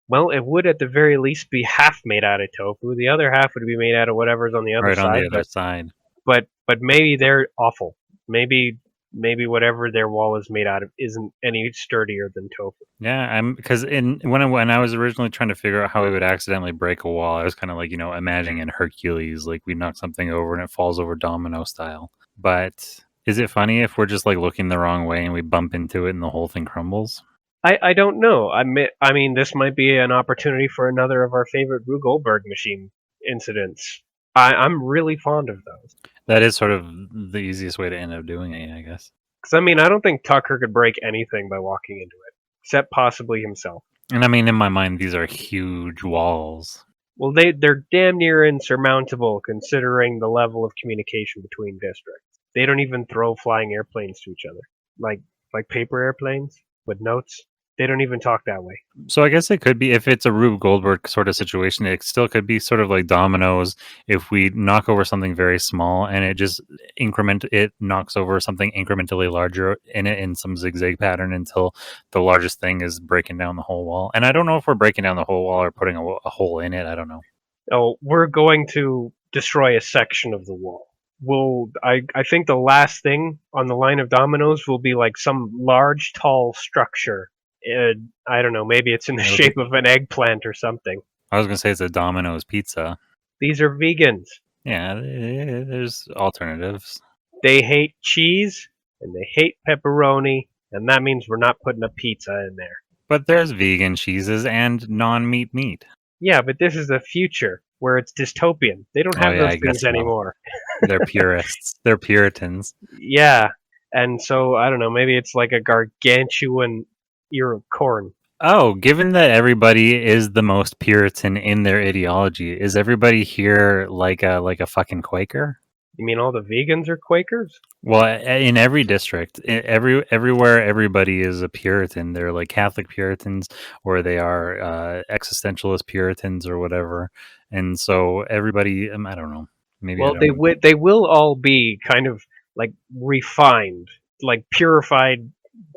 Well, it would at the very least be half made out of tofu. The other half would be made out of whatever's on the other side. Right, on the other side. But maybe they're awful. Maybe whatever their wall is made out of isn't any sturdier than tofu. Yeah, because when I was originally trying to figure out how we would accidentally break a wall, I was kind of like, imagining in Hercules, like we knock something over and it falls over domino style. But is it funny if we're just like looking the wrong way and we bump into it and the whole thing crumbles? I don't know. I mean, this might be an opportunity for another of our favorite Rube Goldberg machine incidents. I'm really fond of those. That is sort of the easiest way to end up doing it, I guess. Because, I mean, I don't think Tucker could break anything by walking into it, except possibly himself. And I mean, in my mind, these are huge walls. Well, they're damn near insurmountable considering the level of communication between districts. They don't even throw flying airplanes to each other. Like paper airplanes with notes. They don't even talk that way. So I guess it could be, if it's a Rube Goldberg sort of situation, it still could be sort of like dominoes. If we knock over something very small and it just knocks over something incrementally larger in some zigzag pattern until the largest thing is breaking down the whole wall. And I don't know if we're breaking down the whole wall or putting a hole in it. I don't know. Oh, we're going to destroy a section of the wall. I think the last thing on the line of dominoes will be like some large, tall structure. I don't know, maybe it's in the shape of an eggplant or something. I was going to say it's a Domino's pizza. These are vegans. Yeah, there's alternatives. They hate cheese, and they hate pepperoni, and that means we're not putting a pizza in there. But there's vegan cheeses and non-meat meat. Yeah, but this is the future, where it's dystopian. They don't have those things anymore. They're purists. They're Puritans. Yeah, and so, I don't know, maybe it's like a gargantuan ear of corn. Oh, given that everybody is the most Puritan in their ideology, is everybody here like a fucking Quaker? You mean all the vegans are Quakers? Well, in every district, everywhere, everybody is a Puritan. They're like Catholic Puritans, or they are existentialist Puritans, or whatever. And so everybody, I don't know. Maybe I Well, don't. they will all be kind of like refined, like purified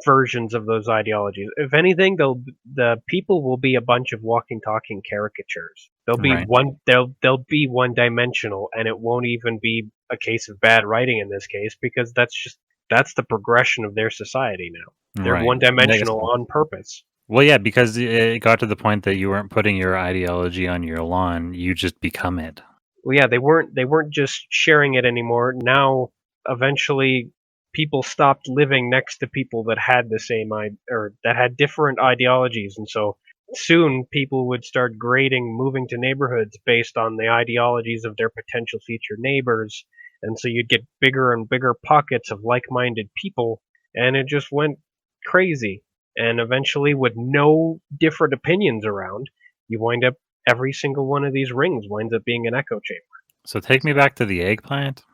versions of those ideologies. If anything, the people will be a bunch of walking, talking caricatures. Right. They'll be one dimensional, and it won't even be a case of bad writing in this case because that's the progression of their society now. They're Right. one I guess dimensional so. on purpose. Well, yeah, because it got to the point that you weren't putting your ideology on your lawn; you just become it. Well, yeah, they weren't just sharing it anymore. Now, eventually, people stopped living next to people that had the same or that had different ideologies, and so soon people would start grading moving to neighborhoods based on the ideologies of their potential future neighbors, and so you'd get bigger and bigger pockets of like-minded people, and it just went crazy. And eventually, with no different opinions around, you wind up every single one of these rings winds up being an echo chamber. So take me back to the eggplant.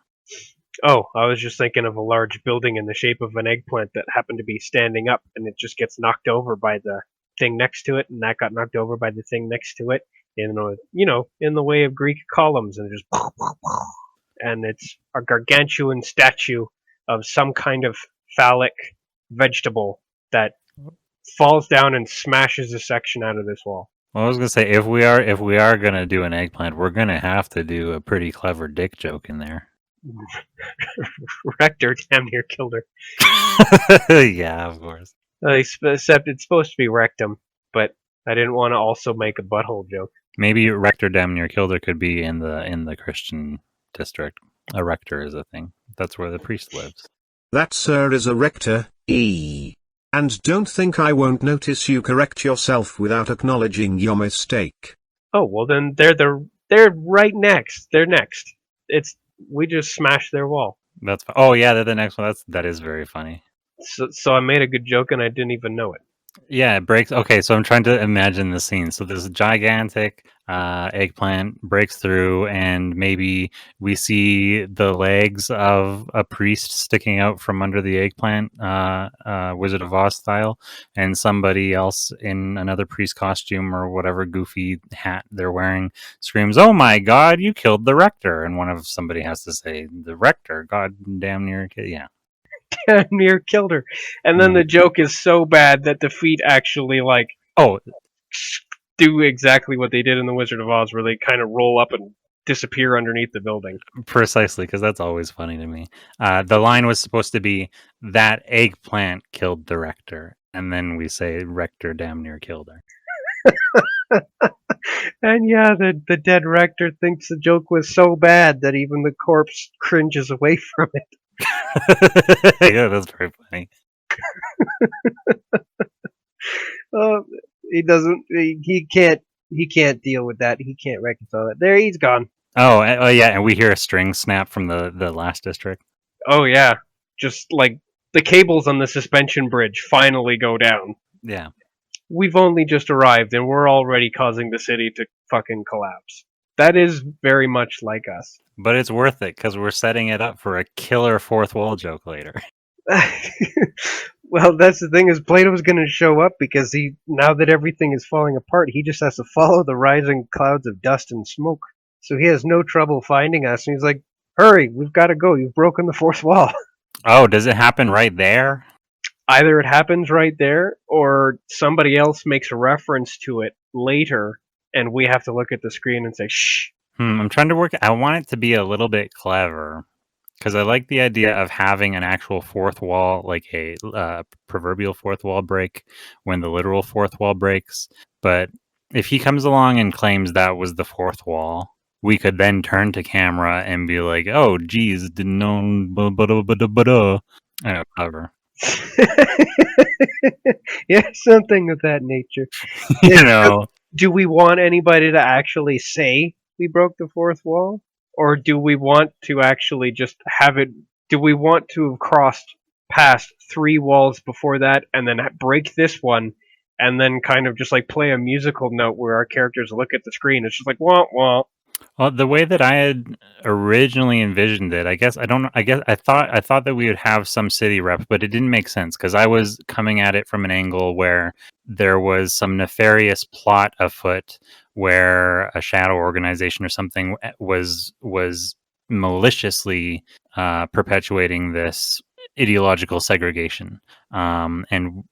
Oh, I was just thinking of a large building in the shape of an eggplant that happened to be standing up, and it just gets knocked over by the thing next to it, and that got knocked over by the thing next to it, in the way of Greek columns, and just and it's a gargantuan statue of some kind of phallic vegetable that falls down and smashes a section out of this wall. Well, I was gonna say if we are gonna do an eggplant, we're gonna have to do a pretty clever dick joke in there. Rector damn near killed her. Yeah, of course. Except it's supposed to be rectum, but I didn't want to also make a butthole joke. Maybe rector damn near killed her could be in the Christian district. A rector is a thing. That's where the priest lives. That, sir, is a rector, And don't think I won't notice you correct yourself without acknowledging your mistake. Oh well, then they're right next. They're next. We just smashed their wall. That's oh yeah, they're the next one. That is very funny. So I made a good joke and I didn't even know it. Yeah, it breaks. Okay, so I'm trying to imagine the scene. So this gigantic eggplant breaks through, and maybe we see the legs of a priest sticking out from under the eggplant, Wizard of Oz style, and somebody else in another priest costume or whatever goofy hat they're wearing screams, "Oh my God, you killed the rector!" And somebody has to say, "The rector, God damn near, yeah." Near killed her, and then the joke is so bad that the feet actually Oh, do exactly what they did in the Wizard of Oz, where they kind of roll up and disappear underneath the building. precisely, because that's always funny to me. The line was supposed to be that eggplant killed the rector, and then we say rector damn near killed her. And yeah, the dead rector thinks the joke was so bad that even the corpse cringes away from it. Yeah, that's very funny. He doesn't. He can't deal with that. He can't reconcile it. There, he's gone. Oh, yeah, and we hear a string snap from the last district. Oh yeah, just like the cables on the suspension bridge finally go down. Yeah. We've only just arrived and we're already causing the city to fucking collapse. That is very much like us. But it's worth it because we're setting it up for a killer fourth wall joke later. Well, that's the thing is Plato's going to show up because now that everything is falling apart, he just has to follow the rising clouds of dust and smoke. So he has no trouble finding us. And he's like, hurry, we've got to go. You've broken the fourth wall. Oh, does it happen right there? Either it happens right there or somebody else makes a reference to it later and we have to look at the screen and say, shh. I'm trying to work. I want it to be a little bit clever because I like the idea of having an actual fourth wall, like a proverbial fourth wall break when the literal fourth wall breaks. But if he comes along and claims that was the fourth wall, we could then turn to camera and be like, "Oh, geez, didn't know." I know, clever. Yeah, something of that nature. You know. Do we want anybody to actually say we broke the fourth wall? Or do we want to actually just have it... Do we want to have crossed past 3 walls before that and then break this one and then kind of just like play a musical note where our characters look at the screen. It's just like wah wah. Well, the way that I had originally envisioned it, I guess I don't know. I thought that we would have some city rep, but it didn't make sense because I was coming at it from an angle where there was some nefarious plot afoot, where a shadow organization or something was maliciously perpetuating this ideological segregation, and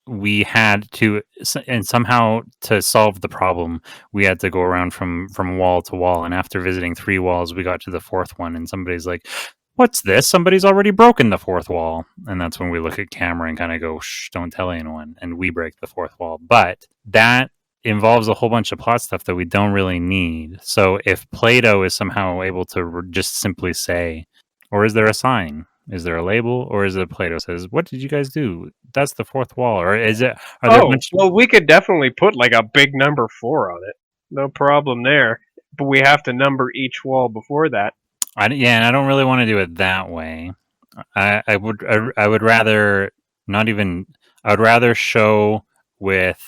we had to, and somehow to solve the problem we had to go around from wall to wall, and after visiting 3 walls we got to the 4th one and somebody's like, what's this? Somebody's already broken the 4th wall. And that's when we look at camera and kind of go, shh, don't tell anyone, and we break the 4th wall. But that involves a whole bunch of plot stuff that we don't really need. So if Plato is somehow able to just simply say, or is there a sign, is there a label, or is it Plato says, what did you guys do? That's the 4th wall. Or is it, are there a bunch Well, we could definitely put like a big number 4 on it. No problem there. But we have to number each wall before that. Yeah, and I don't really want to do it that way. I would rather not even. I would rather show with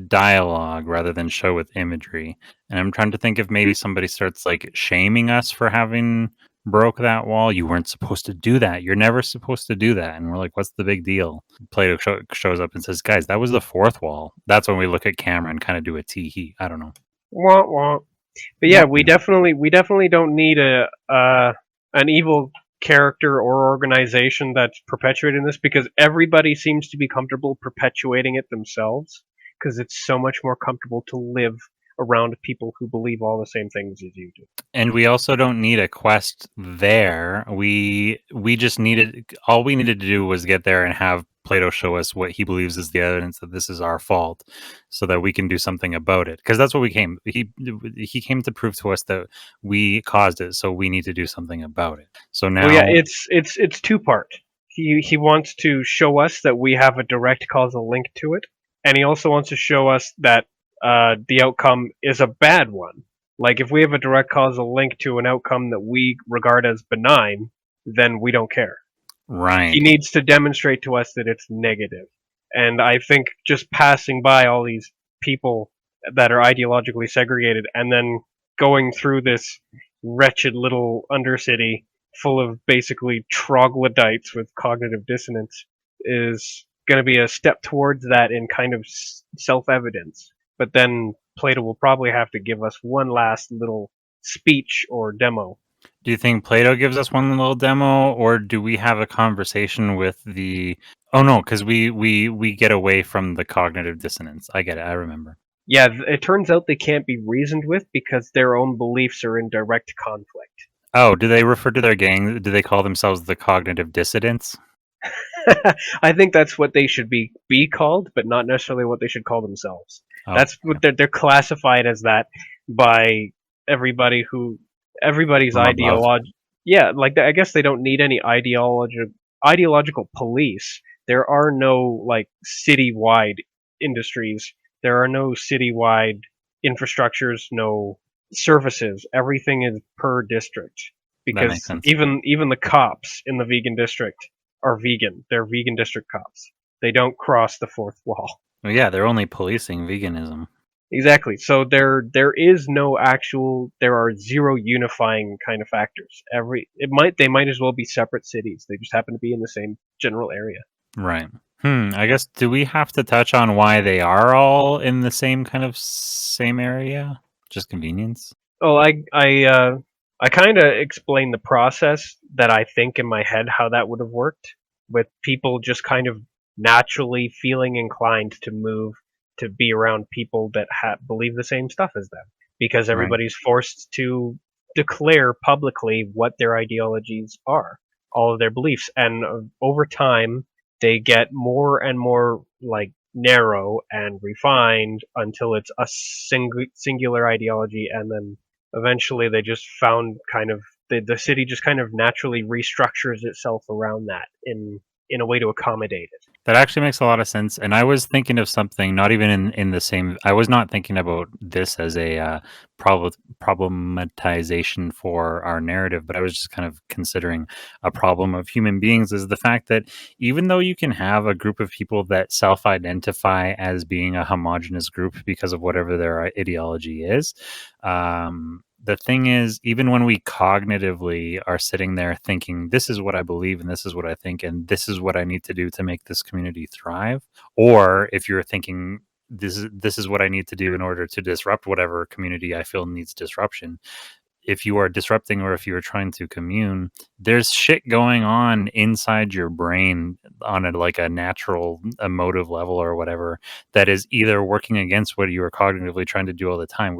dialogue rather than show with imagery. And I'm trying to think if maybe somebody starts like shaming us for having broke that wall. You weren't supposed to do that. You're never supposed to do that. And we're like, what's the big deal? Plato shows up and says, guys, that was the 4th wall. That's when we look at camera and kind of do a tee-hee. I don't know. Wah wah. But yeah, we definitely don't need an evil character or organization that's perpetuating this, because everybody seems to be comfortable perpetuating it themselves, because it's so much more comfortable to live around people who believe all the same things as you do. And we also don't need a quest there. We just needed, all we needed to do was get there and have Plato show us what he believes is the evidence that this is our fault, so that we can do something about it. Because that's what we came. He came to prove to us that we caused it, so we need to do something about it. So now, Well, yeah, it's 2-part. He wants to show us that we have a direct causal link to it, and he also wants to show us that the outcome is a bad one. Like, if we have a direct causal link to an outcome that we regard as benign, then we don't care. right? He needs to demonstrate to us that it's negative. And I think just passing by all these people that are ideologically segregated and then going through this wretched little undercity full of basically troglodytes with cognitive dissonance is going to be a step towards that in kind of self-evidence. But then Plato will probably have to give us one last little speech or demo. Do you think Plato gives us one little demo, or do we have a conversation with the? Oh no, because we get away from the cognitive dissonance. I get it. I remember. Yeah, it turns out they can't be reasoned with because their own beliefs are in direct conflict. Oh, do they refer to their gang? Do they call themselves the Cognitive Dissidents? I think that's what they should be called, but not necessarily what they should call themselves. Oh, That's what they're classified as that by everybody's From ideology. Yeah, like I guess they don't need any ideological police. There are no like citywide industries. There are no citywide infrastructures, no services. Everything is per district, that because makes sense. even the cops in the vegan district are vegan. They're vegan district cops. They don't cross the 4th wall. Well, yeah, they're only policing veganism. Exactly. So there is no actual. There are 0 unifying kind of factors. They might as well be separate cities. They just happen to be in the same general area. Right. I guess, do we have to touch on why they are all in the same area? Just convenience? Oh, I kind of explained the process that I think in my head how that would have worked, with people just kind of naturally feeling inclined to move to be around people that believe the same stuff as them, because everybody's forced to declare publicly what their ideologies are, all of their beliefs, and over time they get more and more like narrow and refined until it's a singular ideology, and then eventually they just found kind of the city just kind of naturally restructures itself around that in a way to accommodate it. That actually makes a lot of sense. And I was thinking of something, not even in the same. I was not thinking about this as a problematization for our narrative, but I was just kind of considering a problem of human beings is the fact that even though you can have a group of people that self-identify as being a homogenous group because of whatever their ideology is, the thing is, even when we cognitively are sitting there thinking, this is what I believe and this is what I think and this is what I need to do to make this community thrive, or if you're thinking this is what I need to do in order to disrupt whatever community I feel needs disruption, if you are disrupting or if you are trying to commune, there's shit going on inside your brain on a like a natural emotive level or whatever that is either working against what you are cognitively trying to do all the time.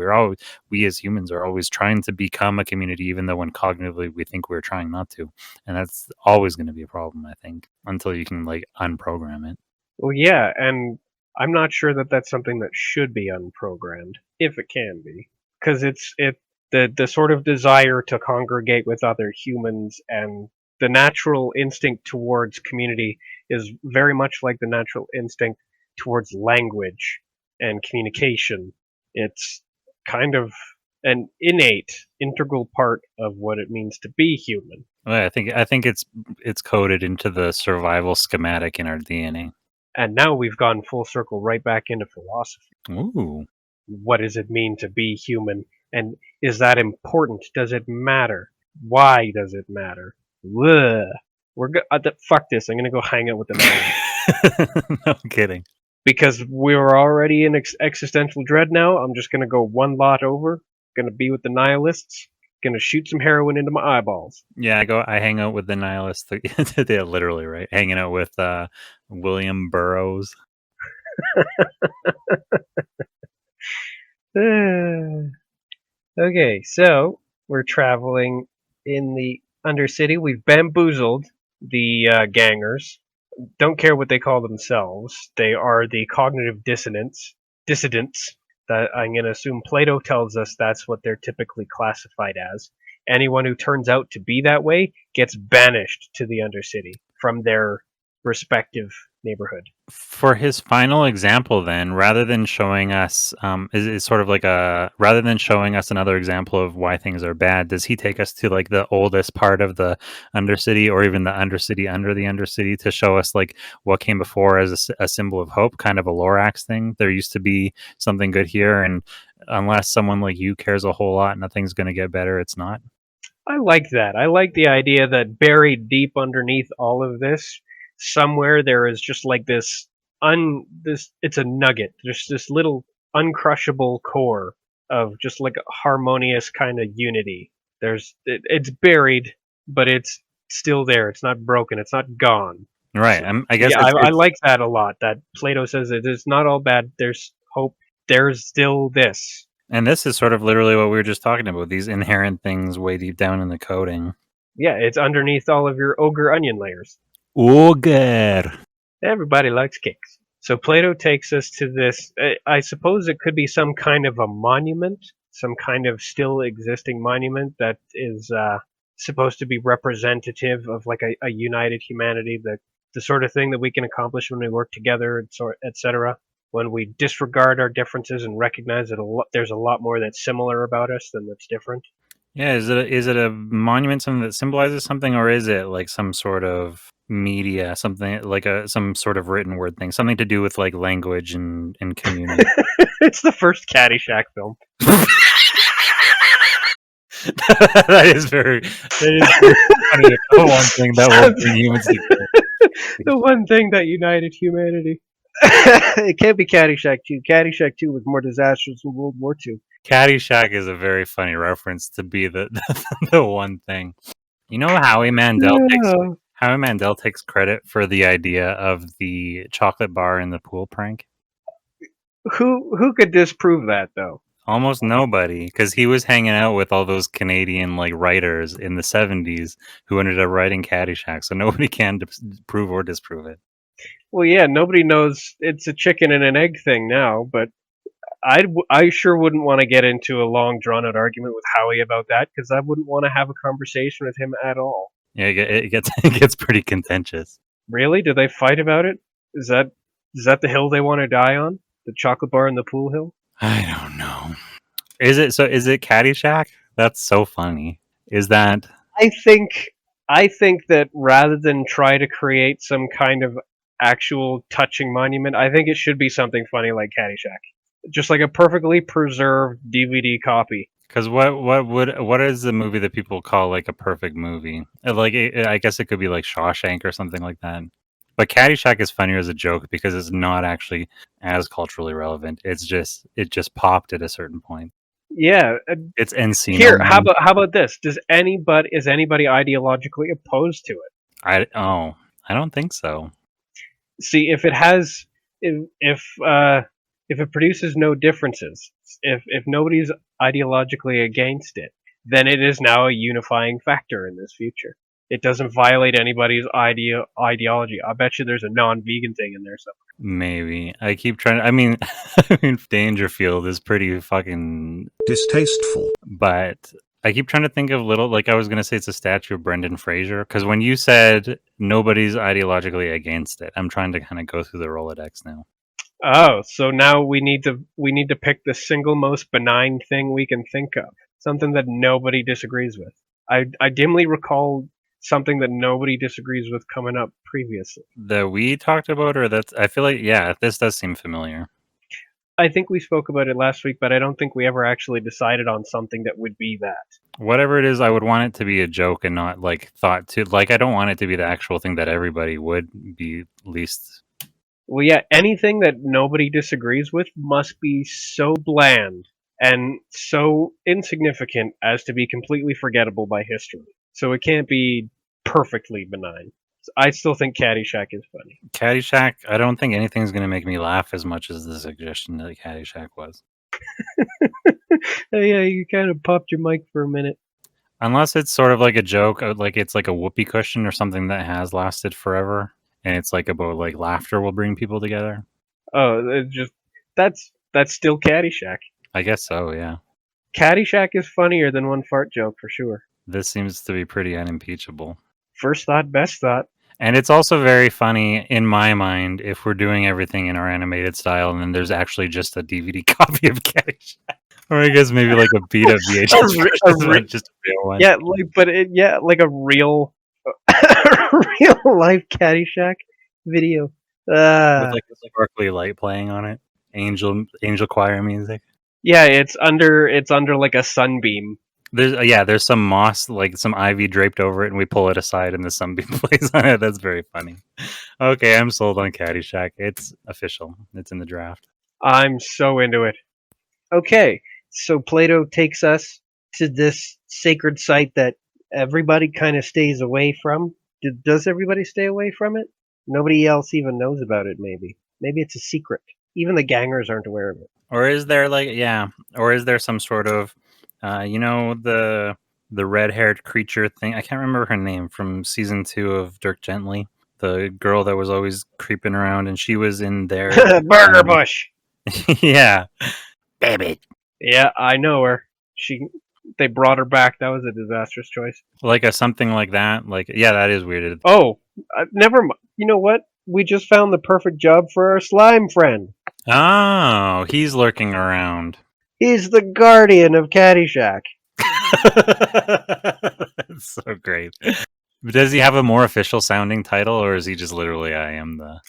We as humans are always trying to become a community, even though when cognitively we think we're trying not to, and that's always going to be a problem, I think, until you can like unprogram it. Well, yeah, and I'm not sure that that's something that should be unprogrammed, if it can be, because the sort of desire to congregate with other humans and the natural instinct towards community is very much like the natural instinct towards language and communication. It's kind of an innate, integral part of what it means to be human. Well, I think it's coded into the survival schematic in our DNA. And now we've gone full circle right back into philosophy. Ooh. What does it mean to be human? And is that important? Does it matter? Why does it matter? Ugh. Fuck this. I'm gonna go hang out with the nihilists. No kidding. Because we're already in existential dread now. I'm just gonna go one lot over. Gonna be with the nihilists. Gonna shoot some heroin into my eyeballs. Yeah, I hang out with the nihilists. They're literally right. Hanging out with William Burroughs. Okay, so we're traveling in the undercity. We've bamboozled the gangers. Don't care what they call themselves. They are the cognitive dissidents. That I'm going to assume Plato tells us that's what they're typically classified as. Anyone who turns out to be that way gets banished to the undercity from their respective neighborhood. For his final example, then, rather than showing us, is sort of like rather than showing us another example of why things are bad, does he take us to like the oldest part of the undercity, or even the undercity under the undercity, to show us like what came before as a symbol of hope, kind of a Lorax thing? There used to be something good here, and unless someone like you cares a whole lot, nothing's going to get better. It's not. I like that. I like the idea that buried deep underneath all of this, somewhere there is just like this it's a nugget. There's this little uncrushable core of just like a harmonious kind of unity. It's buried, but it's still there. It's not broken. It's not gone. Right. So, I guess yeah, I like that a lot. That Plato says that it's not all bad. There's hope. There's still this. and this is sort of literally what we were just talking about, these inherent things way deep down in the coding. Yeah, it's underneath all of your ogre onion layers. Ogre. Everybody likes cakes. So Plato takes us to this. I suppose it could be some kind of a monument, some kind of still existing monument that is supposed to be representative of like a united humanity, the sort of thing that we can accomplish when we work together, etc. When we disregard our differences and recognize that there's a lot more that's similar about us than that's different. Yeah, is it a monument, something that symbolizes something, or is it like some sort of media, something like some sort of written word thing, something to do with like language and community? It's the first Caddyshack film. That is very funny. The one thing that will bring humans together. The one thing that united humanity. It can't be Caddyshack 2. Caddyshack 2 was more disastrous than World War II. Caddyshack is a very funny reference to be the the one thing. You know, Howie Mandel takes credit for the idea of the chocolate bar in the pool prank. Who could disprove that though? Almost nobody, because he was hanging out with all those Canadian like writers in the 70s who ended up writing Caddyshack, so nobody can prove or disprove it. Well, yeah, nobody knows it's a chicken and an egg thing now, but I sure wouldn't want to get into a long, drawn-out argument with Howie about that, because I wouldn't want to have a conversation with him at all. Yeah, it gets it gets pretty contentious. Really? Do they fight about it? Is that the hill they want to die on? The chocolate bar and the pool hill? I don't know. Is it Caddyshack? That's so funny. Is that I think that rather than try to create some kind of actual touching monument, I think it should be something funny like Caddyshack. Just like a perfectly preserved DVD copy. because what is the movie that people call like a perfect movie? Like I guess it could be like Shawshank or something like that. But Caddyshack is funnier as a joke because it's not actually as culturally relevant. It just popped at a certain point. Yeah. It's NC. Here, how about this? Is anybody ideologically opposed to it? I don't think so. See, if it produces no differences, if nobody's ideologically against it, then it is now a unifying factor in this future. It doesn't violate anybody's ideology. I bet you there's a non-vegan thing in there somewhere. Maybe. I keep trying. I mean, Dangerfield is pretty fucking distasteful. But I keep trying to think of little, like I was going to say it's a statue of Brendan Fraser. Because when you said nobody's ideologically against it, I'm trying to kind of go through the Rolodex now. Oh, so now we need to pick the single most benign thing we can think of. Something that nobody disagrees with. I dimly recall something that nobody disagrees with coming up previously. That we talked about, or that's, I feel like, yeah, this does seem familiar. I think we spoke about it last week, but I don't think we ever actually decided on something that would be that. Whatever it is, I would want it to be a joke and not like thought to, like, I don't want it to be the actual thing that everybody would be least. Well, yeah, anything that nobody disagrees with must be so bland and so insignificant as to be completely forgettable by history. So it can't be perfectly benign. I still think Caddyshack is funny. Caddyshack, I don't think anything's going to make me laugh as much as the suggestion that Caddyshack was. Oh, yeah, you kind of popped your mic for a minute. Unless it's sort of like a joke, like it's like a whoopee cushion or something that has lasted forever, and it's like about like laughter will bring people together. Oh, it's just that's still Caddyshack. I guess so, yeah. Caddyshack is funnier than one fart joke for sure. This seems to be pretty unimpeachable. First thought, best thought. And it's also very funny in my mind if we're doing everything in our animated style and then there's actually just a DVD copy of Caddyshack. Or I guess maybe like a beta VHS just a real one. Yeah, like a real real life Caddyshack video. With like a sparkly light playing on it. Angel choir music. Yeah, it's under like a sunbeam. There's some moss, like some ivy draped over it, and we pull it aside, and the sunbeam plays on it. That's very funny. Okay, I'm sold on Caddyshack. It's official. It's in the draft. I'm so into it. Okay, so Plato takes us to this sacred site that everybody kind of stays away from. Does everybody stay away from it? Nobody else even knows about it, maybe. Maybe it's a secret. Even the gangers aren't aware of it. Or is there some sort of the red-haired creature thing? I can't remember her name from season 2 of Dirk Gently. The girl that was always creeping around, and she was in there. Burger Bush. Yeah, baby. Yeah, I know her. They brought her back. That was a disastrous choice. Like a something like that. Like, yeah, that is weird. Oh, never mind. You know what? We just found the perfect job for our slime friend. Oh, he's lurking around. He's the guardian of Caddyshack. That's so great. Does he have a more official sounding title, or is he just literally I am the...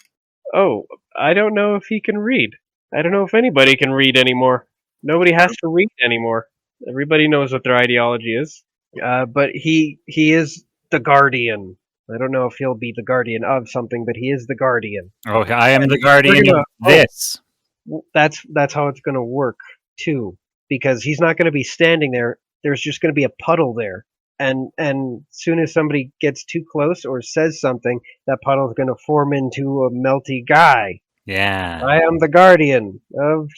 Oh, I don't know if he can read. I don't know if anybody can read anymore. Nobody has to read anymore. Everybody knows what their ideology is. But he is the guardian. I don't know if he'll be the guardian of something, but he is the guardian. Oh, I am the guardian of this. That's how it's going to work, too. Because he's not going to be standing there. There's just going to be a puddle there. And soon as somebody gets too close or says something, that puddle's going to form into a melty guy. Yeah. I am the guardian of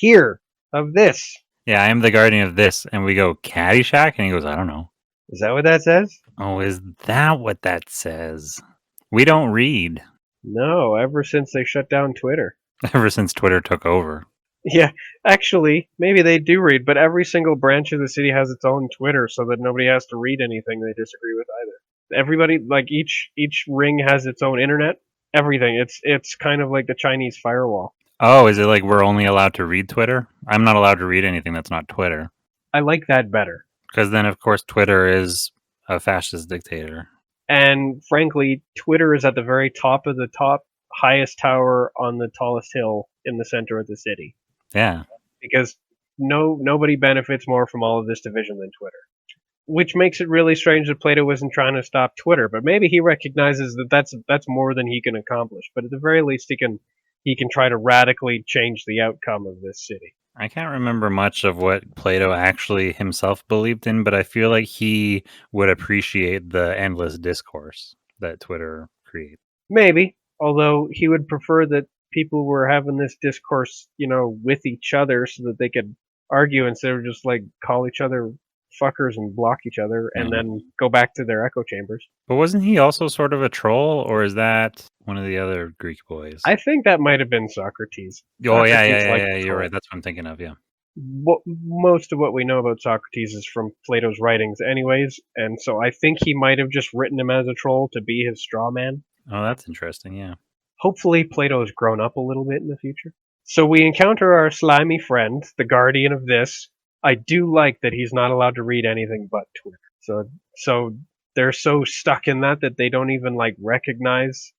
this. Yeah, I am the guardian of this. And we go, Caddyshack? And he goes, I don't know. Is that what that says? Oh, is that what that says? We don't read. No, ever since they shut down Twitter. Ever since Twitter took over. Yeah, actually, maybe they do read, but every single branch of the city has its own Twitter so that nobody has to read anything they disagree with either. Everybody, like each ring has its own internet, Everything. It's kind of like the Chinese firewall. Oh, is it like we're only allowed to read Twitter? I'm not allowed to read anything that's not Twitter. I like that better. Because then, of course, Twitter is a fascist dictator. And frankly, Twitter is at the very top of the highest tower on the tallest hill in the center of the city. Yeah. Because nobody benefits more from all of this division than Twitter. Which makes it really strange that Plato wasn't trying to stop Twitter, but maybe he recognizes that that's more than he can accomplish. But at the very least, he can try to radically change the outcome of this city. I can't remember much of what Plato actually himself believed in, but I feel like he would appreciate the endless discourse that Twitter creates. Maybe, although he would prefer that people were having this discourse, with each other so that they could argue instead of just like call each other fuckers and block each other and then go back to their echo chambers. But wasn't he also sort of a troll, or is that one of the other Greek boys? I think that might have been Socrates. Oh, Socrates yeah, you're right. That's what I'm thinking of, yeah. Most of what we know about Socrates is from Plato's writings anyways, and so I think he might have just written him as a troll to be his straw man. Oh, that's interesting, yeah. Hopefully Plato has grown up a little bit in the future. So we encounter our slimy friend, the guardian of this. I do like that he's not allowed to read anything but Twitter. So they're so stuck in that they don't even like recognize.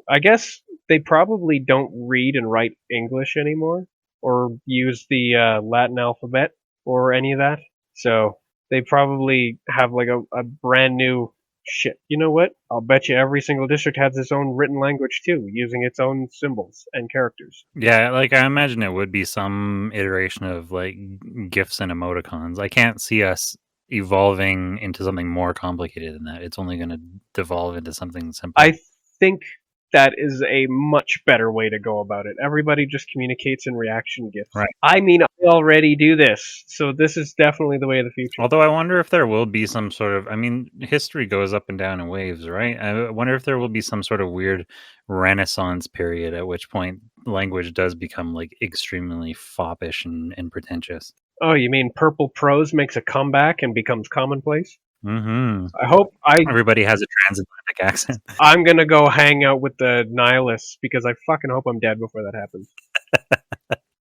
I guess they probably don't read and write English anymore or use the Latin alphabet or any of that. So they probably have like a brand new shit. You know what? I'll bet you every single district has its own written language too, using its own symbols and characters. Yeah, like I imagine it would be some iteration of like GIFs and emoticons. I can't see us evolving into something more complicated than that. It's only going to devolve into something simple. I think that is a much better way to go about it. Everybody just communicates in reaction GIFs. Right. I mean, I already do this, so this is definitely the way of the future. Although I wonder if there will be some sort of, history goes up and down in waves, right? I wonder if there will be some sort of weird Renaissance period at which point language does become like extremely foppish and pretentious. Oh, you mean purple prose makes a comeback and becomes commonplace? Mm-hmm. I hope Everybody has a transatlantic accent. I'm gonna go hang out with the Nihilists because I fucking hope I'm dead before that happens.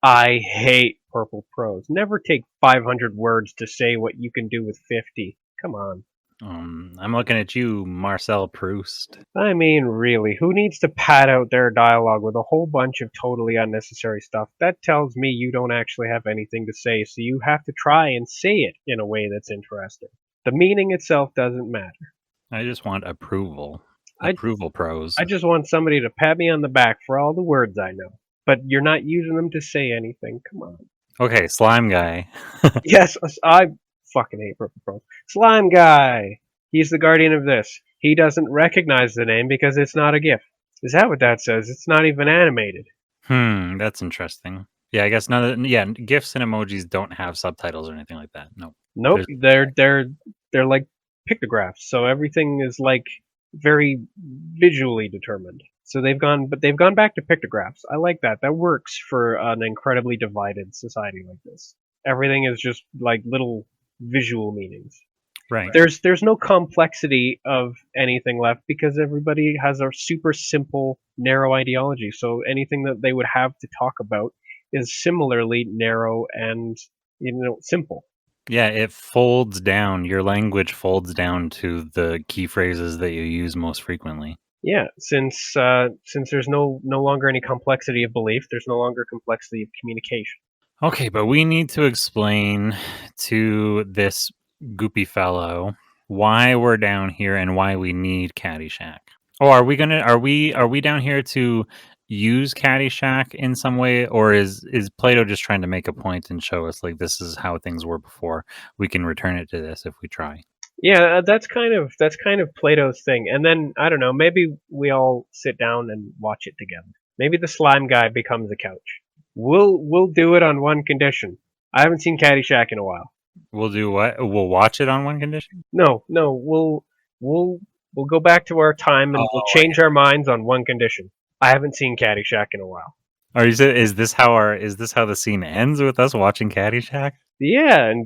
I hate purple prose. Never take 500 words to say what you can do with 50. Come on. I'm looking at you, Marcel Proust. I mean, really, who needs to pad out their dialogue with a whole bunch of totally unnecessary stuff? That tells me you don't actually have anything to say, so you have to try and say it in a way that's interesting. The meaning itself doesn't matter. I just want approval. Approval prose. I just want somebody to pat me on the back for all the words I know. But you're not using them to say anything. Come on. Okay, slime guy. Yes, I fucking hate purple prose. Slime guy. He's the guardian of this. He doesn't recognize the name because it's not a GIF. Is that what that says? It's not even animated. That's interesting. Yeah, I guess GIFs and emojis don't have subtitles or anything like that. Nope. They're like pictographs. So everything is like very visually determined. So they've gone back to pictographs. I like that. That works for an incredibly divided society like this. Everything is just like little visual meanings. Right. There's no complexity of anything left because everybody has a super simple, narrow ideology. So anything that they would have to talk about is similarly narrow and simple. Yeah, it folds down. Your language folds down to the key phrases that you use most frequently. Yeah, since there's no longer any complexity of belief, there's no longer complexity of communication. Okay, but we need to explain to this goopy fellow why we're down here and why we need Caddyshack. Oh, are we down here to use Caddyshack in some way, or is Plato just trying to make a point and show us like this is how things were before? We can return it to this if we try. Yeah, that's kind of Plato's thing. And then I don't know, maybe we all sit down and watch it together. Maybe the slime guy becomes a couch. We'll do it on one condition. I haven't seen Caddyshack in a while. We'll do what? We'll watch it on one condition? No, we'll go back to our time and we'll change our minds on one condition. I haven't seen Caddyshack in a while. Is this how the scene ends with us watching Caddyshack? Yeah, and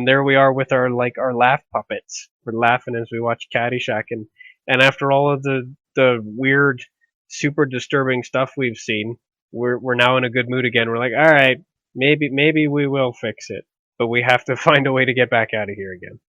there we are with our laugh puppets. We're laughing as we watch Caddyshack, and after all of the weird super disturbing stuff we've seen, we're now in a good mood again. We're like, all right, maybe we will fix it, but we have to find a way to get back out of here again.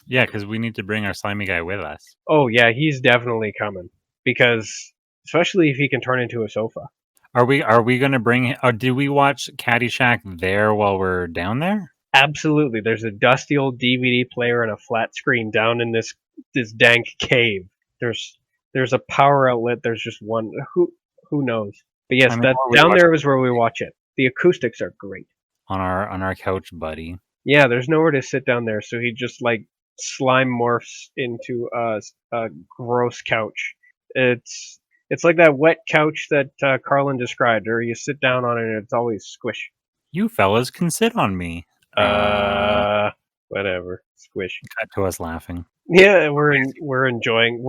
Yeah, because we need to bring our slimy guy with us. Oh yeah, he's definitely coming, because especially if he can turn into a sofa. Are we going to bring? Do we watch Caddyshack there while we're down there? Absolutely. There's a dusty old DVD player and a flat screen down in this dank cave. There's a power outlet. There's just one. Who knows? But yes, that down there is where we watch it. The acoustics are great. On our couch, buddy. Yeah, there's nowhere to sit down there, so he just like slime morphs into a gross couch. It's like that wet couch that Carlin described, or you sit down on it and it's always squish. You fellas can sit on me. Whatever. Squish. Cut to us laughing. Yeah, we're enjoying.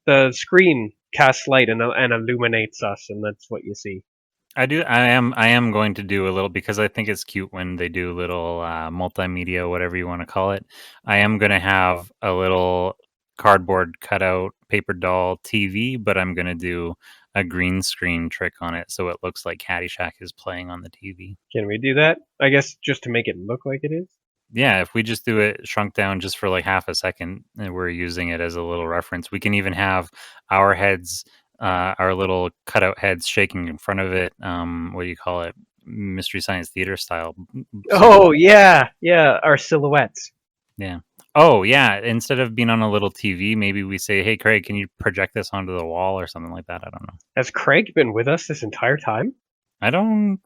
The screen casts light and illuminates us, and that's what you see. I am going to do a little, because I think it's cute when they do little multimedia, whatever you want to call it. I am going to have a little cardboard cutout paper doll TV, but I'm going to do a green screen trick on it so it looks like Caddyshack is playing on the TV. Can we do that? I guess just to make it look like it is? Yeah, if we just do it shrunk down just for like half a second, and we're using it as a little reference. We can even have our heads, our little cutout heads shaking in front of it. What do you call it? Mystery Science Theater style. Oh, yeah. Our silhouettes. Yeah. Oh, yeah. Instead of being on a little TV, maybe we say, hey, Craig, can you project this onto the wall or something like that? I don't know. Has Craig been with us this entire time? I don't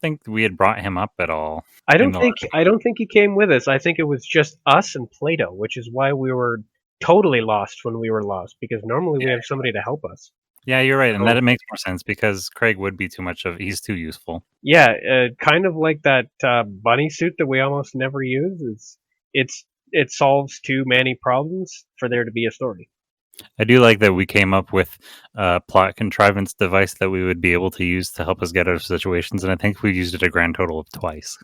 think we had brought him up at all. I don't think he came with us. I think it was just us and Plato, which is why we were totally lost when we were lost, because normally we have somebody to help us. Yeah, you're right, and that it makes more sense because Craig would be he's too useful. Yeah, kind of like that bunny suit that we almost never use. It solves too many problems for there to be a story. I do like that we came up with a plot contrivance device that we would be able to use to help us get out of situations, and I think we used it a grand total of twice.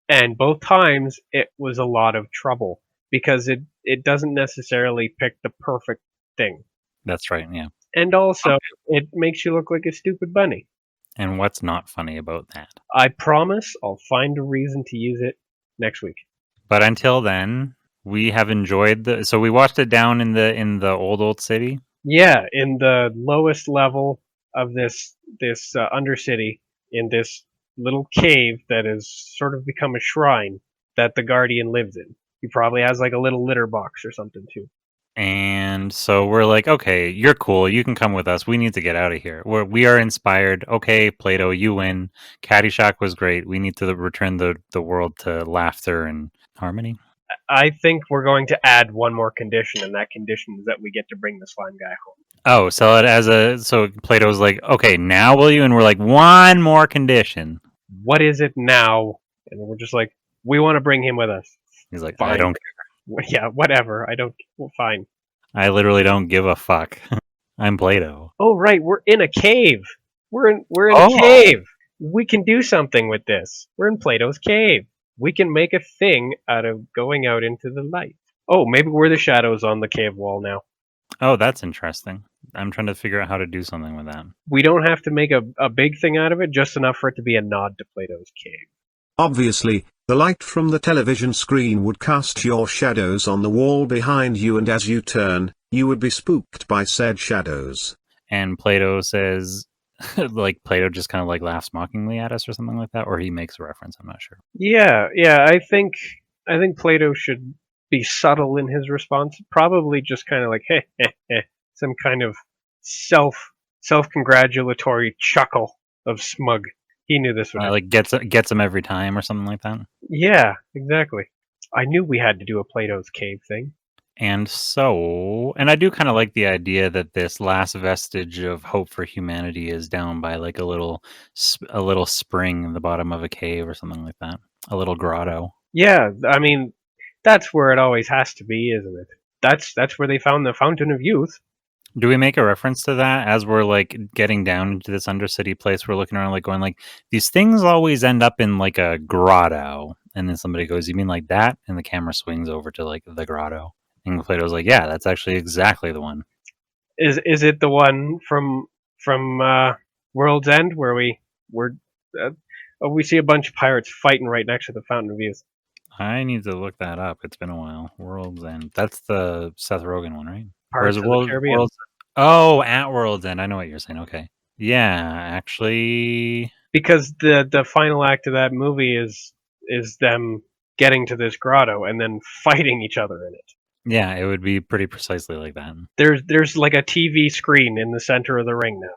And both times it was a lot of trouble because it doesn't necessarily pick the perfect thing. That's right, yeah. And also, it makes you look like a stupid bunny. And what's not funny about that? I promise I'll find a reason to use it next week. But until then, we have enjoyed so we watched it down in the old city. Yeah, in the lowest level of this undercity, in this little cave that has sort of become a shrine that the Guardian lives in. He probably has like a little litter box or something too. And so we're like, okay, you're cool. You can come with us. We need to get out of here. We are inspired. Okay, Plato, you win. Caddyshack was great. We need to return the world to laughter and harmony. I think we're going to add one more condition, and that condition is that we get to bring the slime guy home. Oh, so Plato's like, okay, now will you? And we're like, one more condition. What is it now? And we're just like, we want to bring him with us. He's like, fine. I don't care. Yeah, whatever. Well, fine. I literally don't give a fuck. I'm Plato. Oh, right. We're in a cave. We're in a cave. We can do something with this. We're in Plato's cave. We can make a thing out of going out into the light. Oh, maybe we're the shadows on the cave wall now. Oh, that's interesting. I'm trying to figure out how to do something with that. We don't have to make a big thing out of it, just enough for it to be a nod to Plato's cave. Obviously, the light from the television screen would cast your shadows on the wall behind you, and as you turn, you would be spooked by said shadows. And Plato says, like, Plato just kind of like laughs mockingly at us or something like that, or he makes a reference, I'm not sure. Yeah, I think Plato should be subtle in his response, probably just kind of like, hey, some kind of self-congratulatory chuckle of smug. He knew this would like gets him every time or something like that. Yeah, exactly. I knew we had to do a Plato's cave thing. And I do kind of like the idea that this last vestige of hope for humanity is down by like a little spring in the bottom of a cave or something like that. A little grotto. Yeah, I mean, that's where it always has to be, isn't it? That's where they found the Fountain of Youth. Do we make a reference to that as we're like getting down into this undercity place? We're looking around like going like, these things always end up in like a grotto. And then somebody goes, you mean like that? And the camera swings over to like the grotto. And Plato's like, yeah, that's actually exactly the one. Is it the one from World's End where uh, we see a bunch of pirates fighting right next to the Fountain of Youth? I need to look that up. It's been a while. World's End. That's the Seth Rogen one, right? Or is Pirates it of the Caribbean. World's? Oh, at World's End. I know what you're saying. Okay. Yeah, actually. Because the final act of that movie is them getting to this grotto and then fighting each other in it. Yeah, it would be pretty precisely like that. There's like a TV screen in the center of the ring now.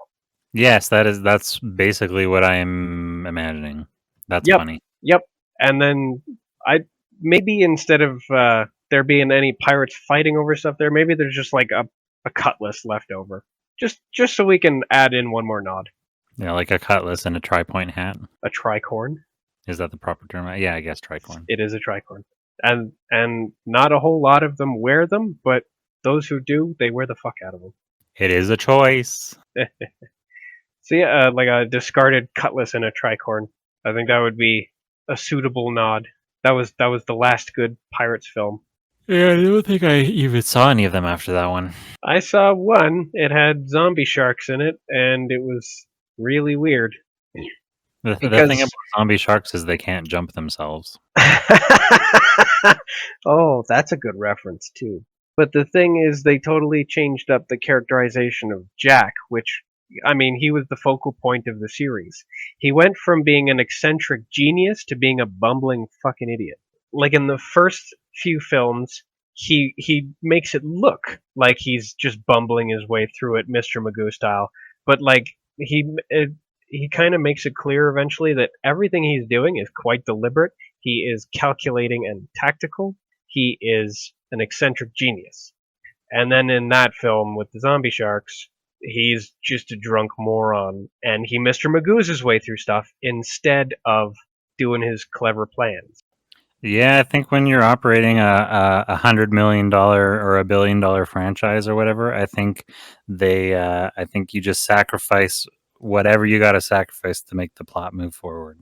Yes, that's basically what I'm imagining. That's funny. Yep. And then maybe instead of there being any pirates fighting over stuff there, maybe there's just like a cutlass left over. Just so we can add in one more nod. Yeah, like a cutlass and a tri-point hat. A tricorn. Is that the proper term? Yeah, I guess tricorn. It is a tricorn. And not a whole lot of them wear them, but those who do, they wear the fuck out of them. It is a choice. So yeah, like a discarded cutlass and a tricorn. I think that would be a suitable nod. That was the last good Pirates film. Yeah, I don't think I even saw any of them after that one. I saw one. It had zombie sharks in it, and it was really weird. The thing about zombie sharks is they can't jump themselves. Oh, that's a good reference, too. But the thing is, they totally changed up the characterization of Jack, which, I mean, he was the focal point of the series. He went from being an eccentric genius to being a bumbling fucking idiot. Like in the first few films, he makes it look like he's just bumbling his way through it, Mr. Magoo style. But like he kind of makes it clear eventually that everything he's doing is quite deliberate. He is calculating and tactical. He is an eccentric genius. And then in that film with the zombie sharks, he's just a drunk moron, and he Mr. Magoo's his way through stuff instead of doing his clever plans. Yeah, I think when you're operating a $100 million or $1 billion franchise or whatever, I think I think you just sacrifice whatever you got to sacrifice to make the plot move forward,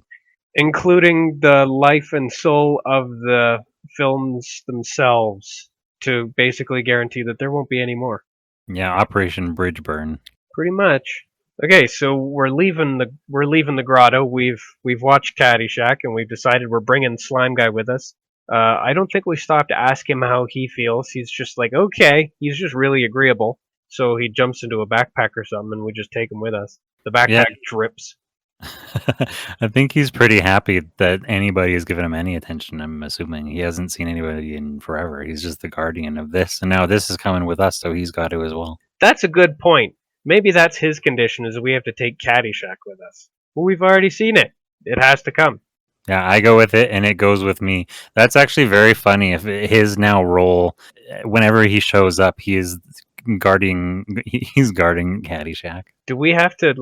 including the life and soul of the films themselves, to basically guarantee that there won't be any more. Yeah, Operation Bridge Burn. Pretty much. Okay, so we're leaving the grotto. We've watched Caddyshack, and we've decided we're bringing Slime Guy with us. I don't think we stopped to ask him how he feels. He's just like, okay. He's just really agreeable. So he jumps into a backpack or something, and we just take him with us. The backpack drips. I think he's pretty happy that anybody has given him any attention. I'm assuming he hasn't seen anybody in forever. He's just the guardian of this, and now this is coming with us, so he's got to as well. That's a good point. Maybe that's his condition, is we have to take Caddyshack with us. Well, we've already seen it. It has to come. Yeah, I go with it, and it goes with me. That's actually very funny. If his now role, whenever he shows up, he's guarding Caddyshack. Do we have to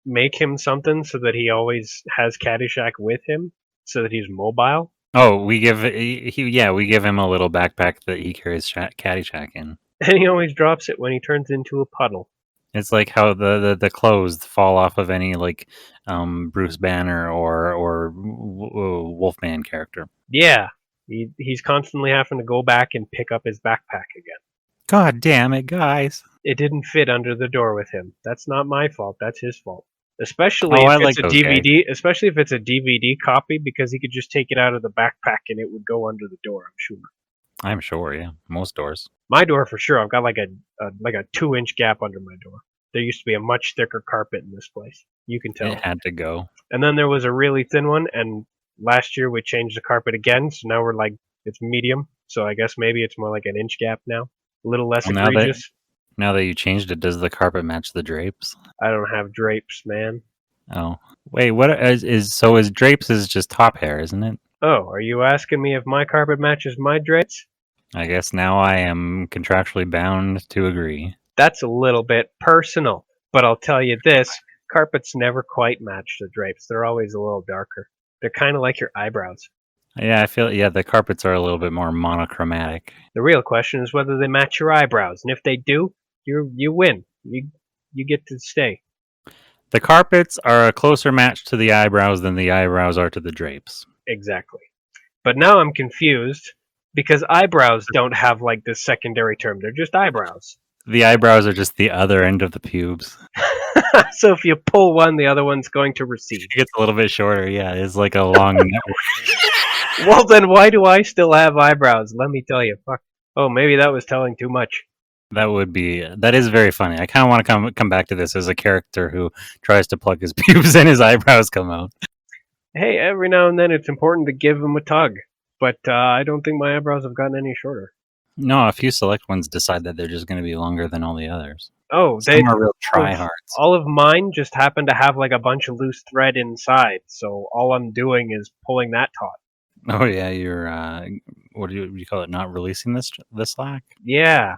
make him something so that he always has Caddyshack with him, so that he's mobile? Oh, we give him a little backpack that he carries Caddyshack in, and he always drops it when he turns into a puddle. It's like how the clothes fall off of any Bruce Banner or Wolfman character. Yeah, he's constantly having to go back and pick up his backpack again. God damn it, guys! It didn't fit under the door with him. That's not my fault. That's his fault. Especially if it's a DVD. Guys. Especially if it's a DVD copy, because he could just take it out of the backpack and it would go under the door. I'm sure, yeah. Most doors. My door for sure. I've got like a 2-inch gap under my door. There used to be a much thicker carpet in this place. You can tell. It had to go. And then there was a really thin one, and last year we changed the carpet again, so now we're it's medium. So I guess maybe it's more like an inch gap now. A little less egregious. Now that you changed it, does the carpet match the drapes? I don't have drapes, man. Oh. Wait, what is drapes is just top hair, isn't it? Oh, are you asking me if my carpet matches my drapes? I guess now I am contractually bound to agree. That's a little bit personal, but I'll tell you this, carpets never quite match the drapes. They're always a little darker. They're kind of like your eyebrows. Yeah, I feel, the carpets are a little bit more monochromatic. The real question is whether they match your eyebrows, and if they do, you win. You get to stay. The carpets are a closer match to the eyebrows than the eyebrows are to the drapes. Exactly. But now I'm confused, because eyebrows don't have this secondary term. They're just eyebrows. The eyebrows are just the other end of the pubes. So if you pull one, the other one's going to recede. It gets a little bit shorter. Yeah, it's like a long network. Well, then why do I still have eyebrows? Let me tell you. Fuck. Oh, maybe that was telling too much. That is very funny. I kind of want to come back to this as a character who tries to plug his pubes and his eyebrows come out. Hey, every now and then it's important to give them a tug, but I don't think my eyebrows have gotten any shorter. No, a few select ones decide that they're just going to be longer than all the others. Oh, Some are real tryhards. All of mine just happen to have like a bunch of loose thread inside, so all I'm doing is pulling that taut. Oh yeah, you're what do you call it? Not releasing the slack? Yeah.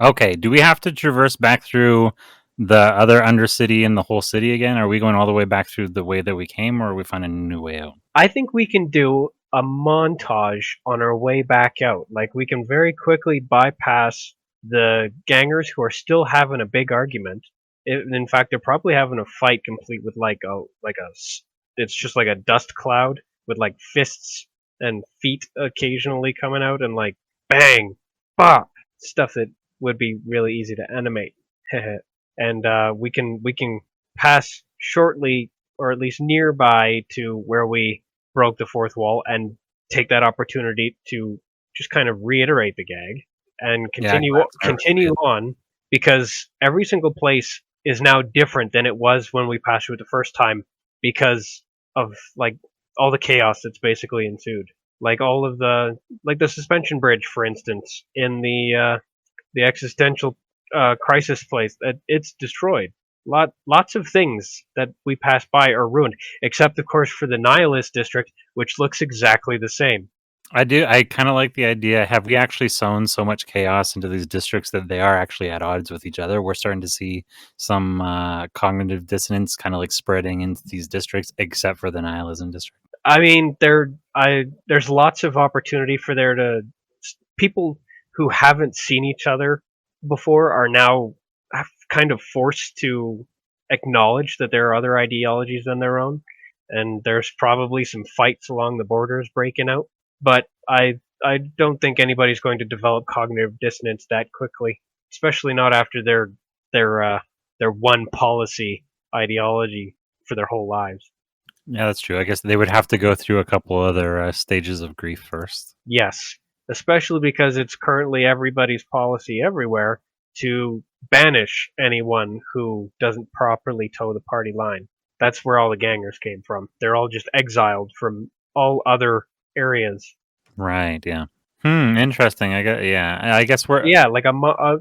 Okay, do we have to traverse back through the other undercity and the whole city again? Are we going all the way back through the way that we came, or are we finding a new way out? I think we can do a montage on our way back out. Like, we can very quickly bypass the gangers who are still having a big argument. In fact, they're probably having a fight complete with it's just like a dust cloud with like fists and feet occasionally coming out and like bang, bop, stuff that would be really easy to animate. And we can pass shortly, or at least nearby, to where we broke the fourth wall and take that opportunity to just kind of reiterate the gag and continue on, because every single place is now different than it was when we passed through it the first time, because of like all the chaos that's basically ensued. Like all of the suspension bridge, for instance, in the existential crisis place, that it's destroyed. Lots of things that we pass by are ruined, except of course for the Nihilist district, which looks exactly the same. I kind of like the idea. Have we actually sown so much chaos into these districts that they are actually at odds with each other? We're starting to see some cognitive dissonance kind of like spreading into these districts, except for the nihilism district. I mean, there's lots of opportunity for people who haven't seen each other before are now kind of forced to acknowledge that there are other ideologies than their own, and there's probably some fights along the borders breaking out. But I don't think anybody's going to develop cognitive dissonance that quickly, especially not after their one policy ideology for their whole lives. Yeah, that's true. I guess they would have to go through a couple other stages of grief first. Yes, especially because it's currently everybody's policy everywhere to banish anyone who doesn't properly toe the party line. That's where all the gangers came from. They're all just exiled from all other areas. Right, yeah. Interesting. I guess we're... Yeah, like a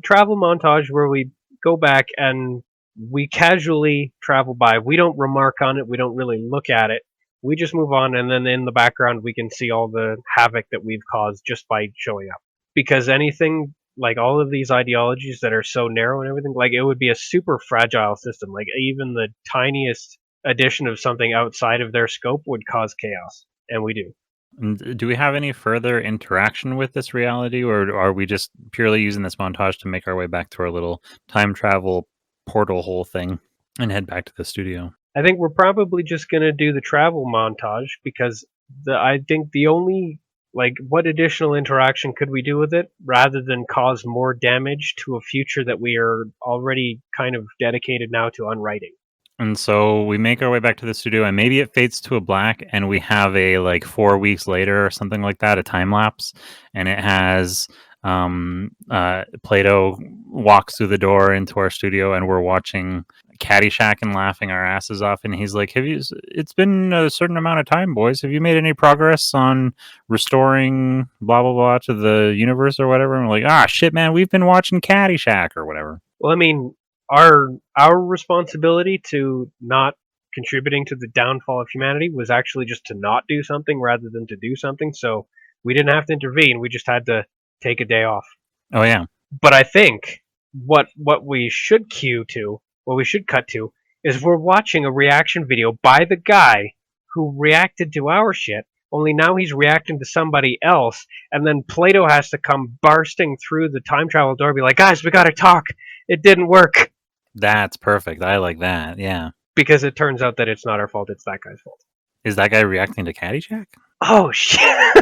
travel montage where we go back and we casually travel by. We don't remark on it. We don't really look at it. We just move on, and then in the background we can see all the havoc that we've caused just by showing up. Because anything, like all of these ideologies that are so narrow and everything, like it would be a super fragile system. Like even the tiniest addition of something outside of their scope would cause chaos, and we do. And do we have any further interaction with this reality, or are we just purely using this montage to make our way back to our little time travel portal hole thing and head back to the studio? I think we're probably just going to do the travel montage, because I think the only, like, what additional interaction could we do with it rather than cause more damage to a future that we are already kind of dedicated now to unwriting? And so we make our way back to the studio, and maybe it fades to a black, and we have a like 4 weeks later or something like that, a time lapse, and it has Plato walks through the door into our studio, and we're watching Caddyshack and laughing our asses off, and he's like, it's been a certain amount of time, boys. Have you made any progress on restoring blah blah blah to the universe or whatever? And we're like, shit, man, we've been watching Caddyshack or whatever. Well, I mean, our responsibility to not contributing to the downfall of humanity was actually just to not do something rather than to do something. So we didn't have to intervene. We just had to take a day off. Oh yeah. But I think what we should cut to is we're watching a reaction video by the guy who reacted to our shit, only now he's reacting to somebody else, and then Plato has to come bursting through the time travel door and be like, guys, we gotta talk. It didn't work. That's perfect. I like that, yeah. Because it turns out that it's not our fault, it's that guy's fault. Is that guy reacting to Caddyshack? Oh, shit.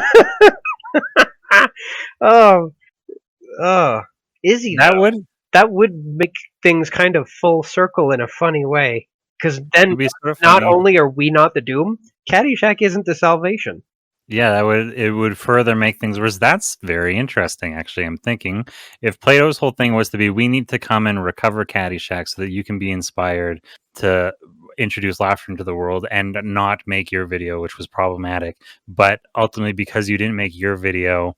Oh. Is he? That that would make things kind of full circle in a funny way. Because It then would be sort of not funny. only are we not the doom, Caddyshack isn't the salvation. Yeah, it would further make things worse. That's very interesting, actually. I'm thinking if Plato's whole thing was to be, we need to come and recover Caddyshack so that you can be inspired to introduce laughter into the world and not make your video, which was problematic. But ultimately, because you didn't make your video,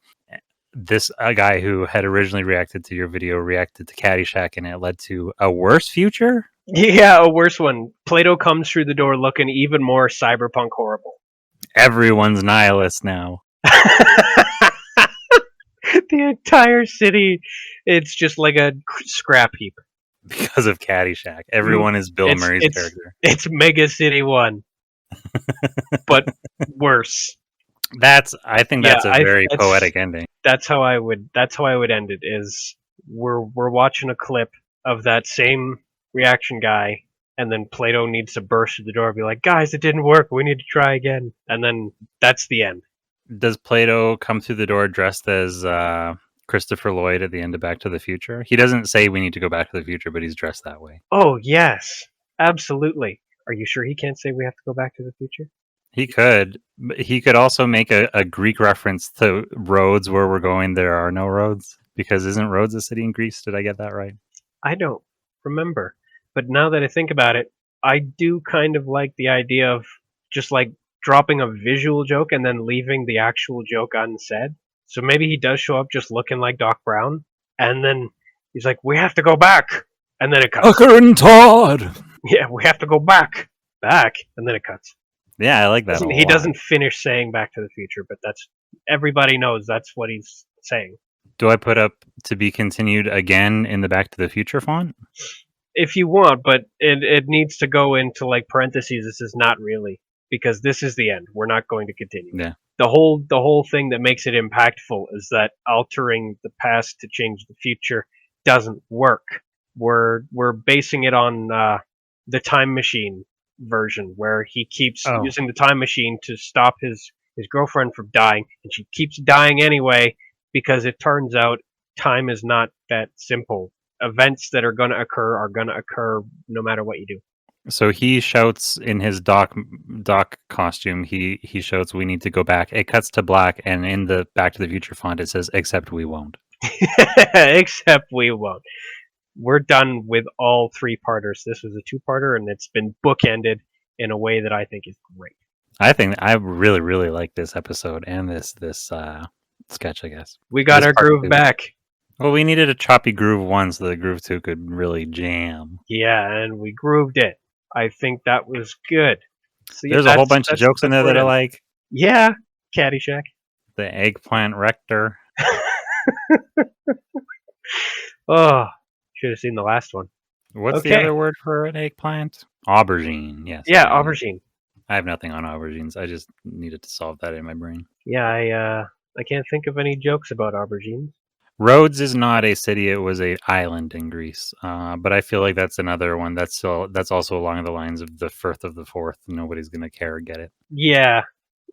a guy who had originally reacted to your video reacted to Caddyshack, and it led to a worse future. Yeah, a worse one. Plato comes through the door looking even more cyberpunk horrible. Everyone's nihilist now. The entire city, it's just like a scrap heap. Because of Caddyshack. Everyone is Bill Murray's character. It's Mega City 1. But worse. I think that's a very poetic ending. That's how I would end it, is we're watching a clip of that same reaction guy, and then Plato needs to burst through the door and be like, guys, it didn't work, we need to try again. And then that's the end. Does Plato come through the door dressed as Christopher Lloyd at the end of Back to the Future? He doesn't say we need to go back to the future, but he's dressed that way. Oh, yes. Absolutely. Are you sure he can't say we have to go back to the future? He could. He could also make a Greek reference to Rhodes, where we're going, there are no roads. Because isn't Rhodes a city in Greece? Did I get that right? I don't remember. But now that I think about it, I do kind of like the idea of just like dropping a visual joke and then leaving the actual joke unsaid. So maybe he does show up just looking like Doc Brown, and then he's like, we have to go back. And then it cuts. Tucker and Todd! Yeah, we have to go back. And then it cuts. Yeah, I like that. He doesn't finish saying Back to the Future, but that's everybody knows that's what he's saying. Do I put up to be continued again in the Back to the Future font? If you want, but it needs to go into like parentheses. This is not really, because this is the end. We're not going to continue. Yeah. The whole thing that makes it impactful is that altering the past to change the future doesn't work. We're basing it on the time machine version, where he keeps using the time machine to stop his girlfriend from dying, and she keeps dying anyway, because it turns out time is not that simple. Events that are going to occur no matter what you do. So he shouts in his doc costume, he shouts, we need to go back. It cuts to black, and in the Back to the Future font it says, except we won't. Except we won't. We're done with all three-parters. This was a two-parter, and it's been bookended in a way that I think is great. I really, really like this episode and this sketch, I guess. We got our groove back. Well, we needed a choppy groove one so the groove two could really jam. Yeah, and we grooved it. I think that was good. So, there's a whole bunch of jokes in there that I like. Yeah, Caddyshack. The eggplant rector. Oh, should have seen the last one. What's the other word for an eggplant? Aubergine, yes. Yeah, aubergine. I have nothing on aubergines. I just needed to solve that in my brain. Yeah, I can't think of any jokes about aubergines. Rhodes is not a city; it was an island in Greece. But I feel like that's another one that's also along the lines of the Firth of the Forth. Nobody's gonna care or get it. Yeah,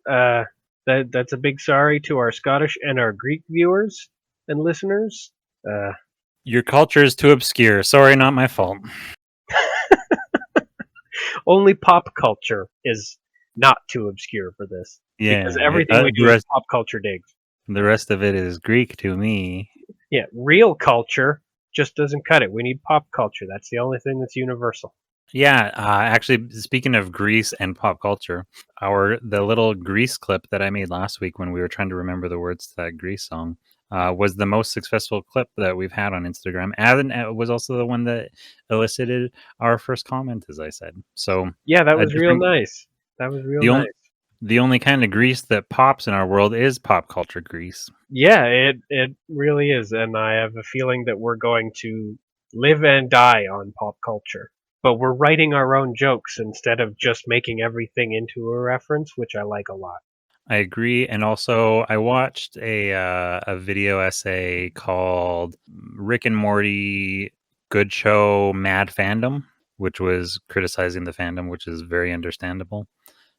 that's a big sorry to our Scottish and our Greek viewers and listeners. Your culture is too obscure. Sorry, not my fault. Only pop culture is not too obscure for this. Yeah, because everything we do is pop culture digs. The rest of it is Greek to me. Yeah, real culture just doesn't cut it. We need pop culture. That's the only thing that's universal. Yeah, actually, speaking of Greece and pop culture, the little Grease clip that I made last week when we were trying to remember the words to that Grease song was the most successful clip that we've had on Instagram. And it was also the one that elicited our first comment, as I said. So yeah, that was real nice. That was real nice. The only kind of grease that pops in our world is pop culture grease. Yeah, it really is. And I have a feeling that we're going to live and die on pop culture. But we're writing our own jokes instead of just making everything into a reference, which I like a lot. I agree. And also, I watched a video essay called Rick and Morty Good Show Mad Fandom, which was criticizing the fandom, which is very understandable.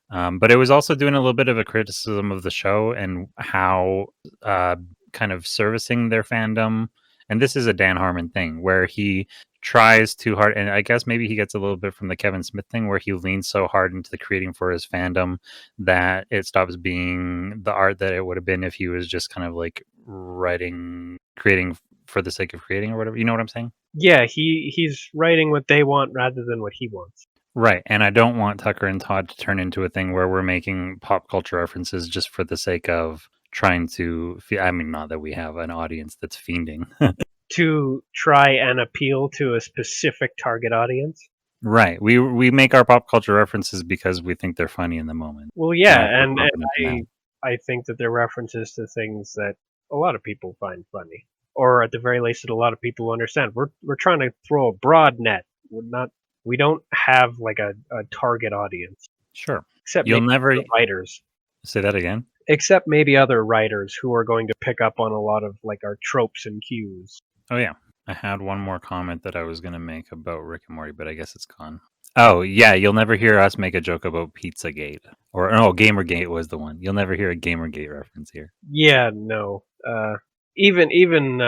But it was also doing a little bit of a criticism of the show and how kind of servicing their fandom And this is a Dan Harmon thing where he tries too hard, and I guess maybe he gets a little bit from the Kevin Smith thing where he leans so hard into the creating for his fandom that it stops being the art that it would have been if he was just kind of like creating for the sake of creating or whatever. You know what I'm saying? Yeah, he's writing what they want rather than what he wants. Right. And I don't want Tucker and Todd to turn into a thing where we're making pop culture references just for the sake of trying to, I mean, not that we have an audience that's fiending. To try and appeal to a specific target audience. Right. We make our pop culture references because we think they're funny in the moment. Well, yeah, and I think that they're references to things that a lot of people find funny, or at the very least, that a lot of people understand. We're trying to throw a broad net. We don't have like a target audience. Sure. Except You'll maybe never other writers. Say that again. Except maybe other writers who are going to pick up on a lot of like our tropes and cues. Oh yeah. I had one more comment that I was going to make about Rick and Morty, but I guess it's gone. Oh, yeah, you'll never hear us make a joke about Pizzagate. Or, no, Gamergate was the one. You'll never hear a Gamergate reference here. Yeah, no. Even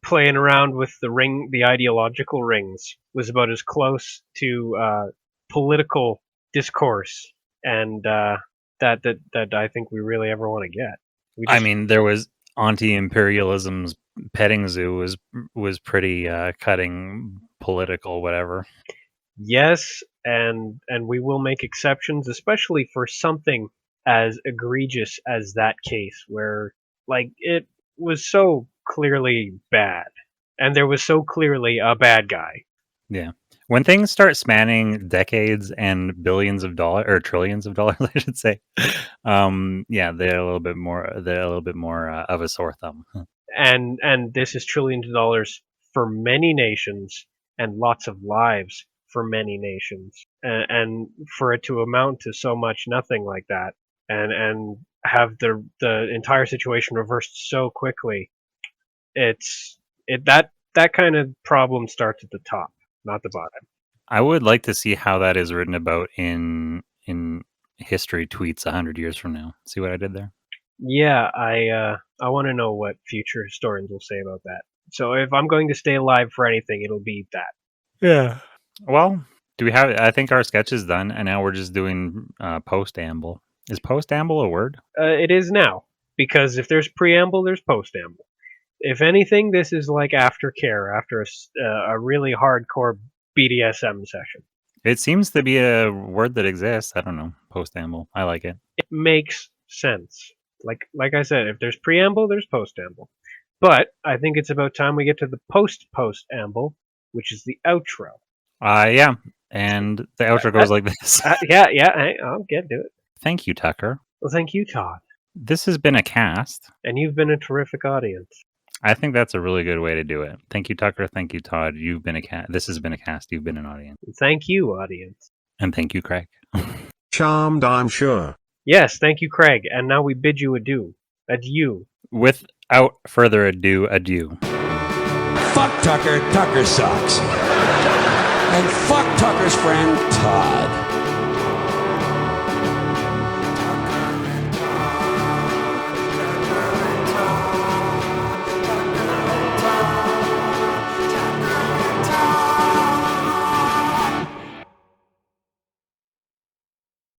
playing around with the ideological rings was about as close to political discourse and that I think we really ever want to get. I mean, there was anti-imperialism's petting zoo was pretty cutting political whatever. Yes, and we will make exceptions, especially for something as egregious as that case, where like it was so clearly bad, and there was so clearly a bad guy. Yeah, when things start spanning decades and billions of dollars or trillions of dollars, I should say, yeah, they're a little bit more of a sore thumb. And this is trillions of dollars for many nations and lots of lives for many nations, and for it to amount to so much nothing like that, and have the entire situation reversed so quickly, that kind of problem starts at the top, not the bottom. I would like to see how that is written about in history tweets 100 years from now. See what I did there? Yeah, I want to know what future historians will say about that. So if I'm going to stay alive for anything, it'll be that. Yeah. Well, do we have? I think our sketch is done, and now we're just doing post-amble. Is post-amble a word? It is now, because if there's preamble, there's post-amble. If anything, this is like aftercare after a really hardcore BDSM session. It seems to be a word that exists. I don't know. Post-amble. I like it. It makes sense. Like I said, if there's preamble, there's post-amble. But I think it's about time we get to the post-amble, which is the outro. Yeah. And the outro goes like this. Yeah, I'll get to it. Thank you, Tucker. Well, thank you, Todd. This has been a cast. And you've been a terrific audience. I think that's a really good way to do it. Thank you, Tucker. Thank you, Todd. You've been a cast. This has been a cast. You've been an audience. Thank you, audience. And thank you, Craig. Charmed, I'm sure. Yes, thank you, Craig. And now we bid you adieu. Adieu. Without further ado, adieu. Fuck Tucker. Tucker sucks. And fuck Tucker's friend, Todd.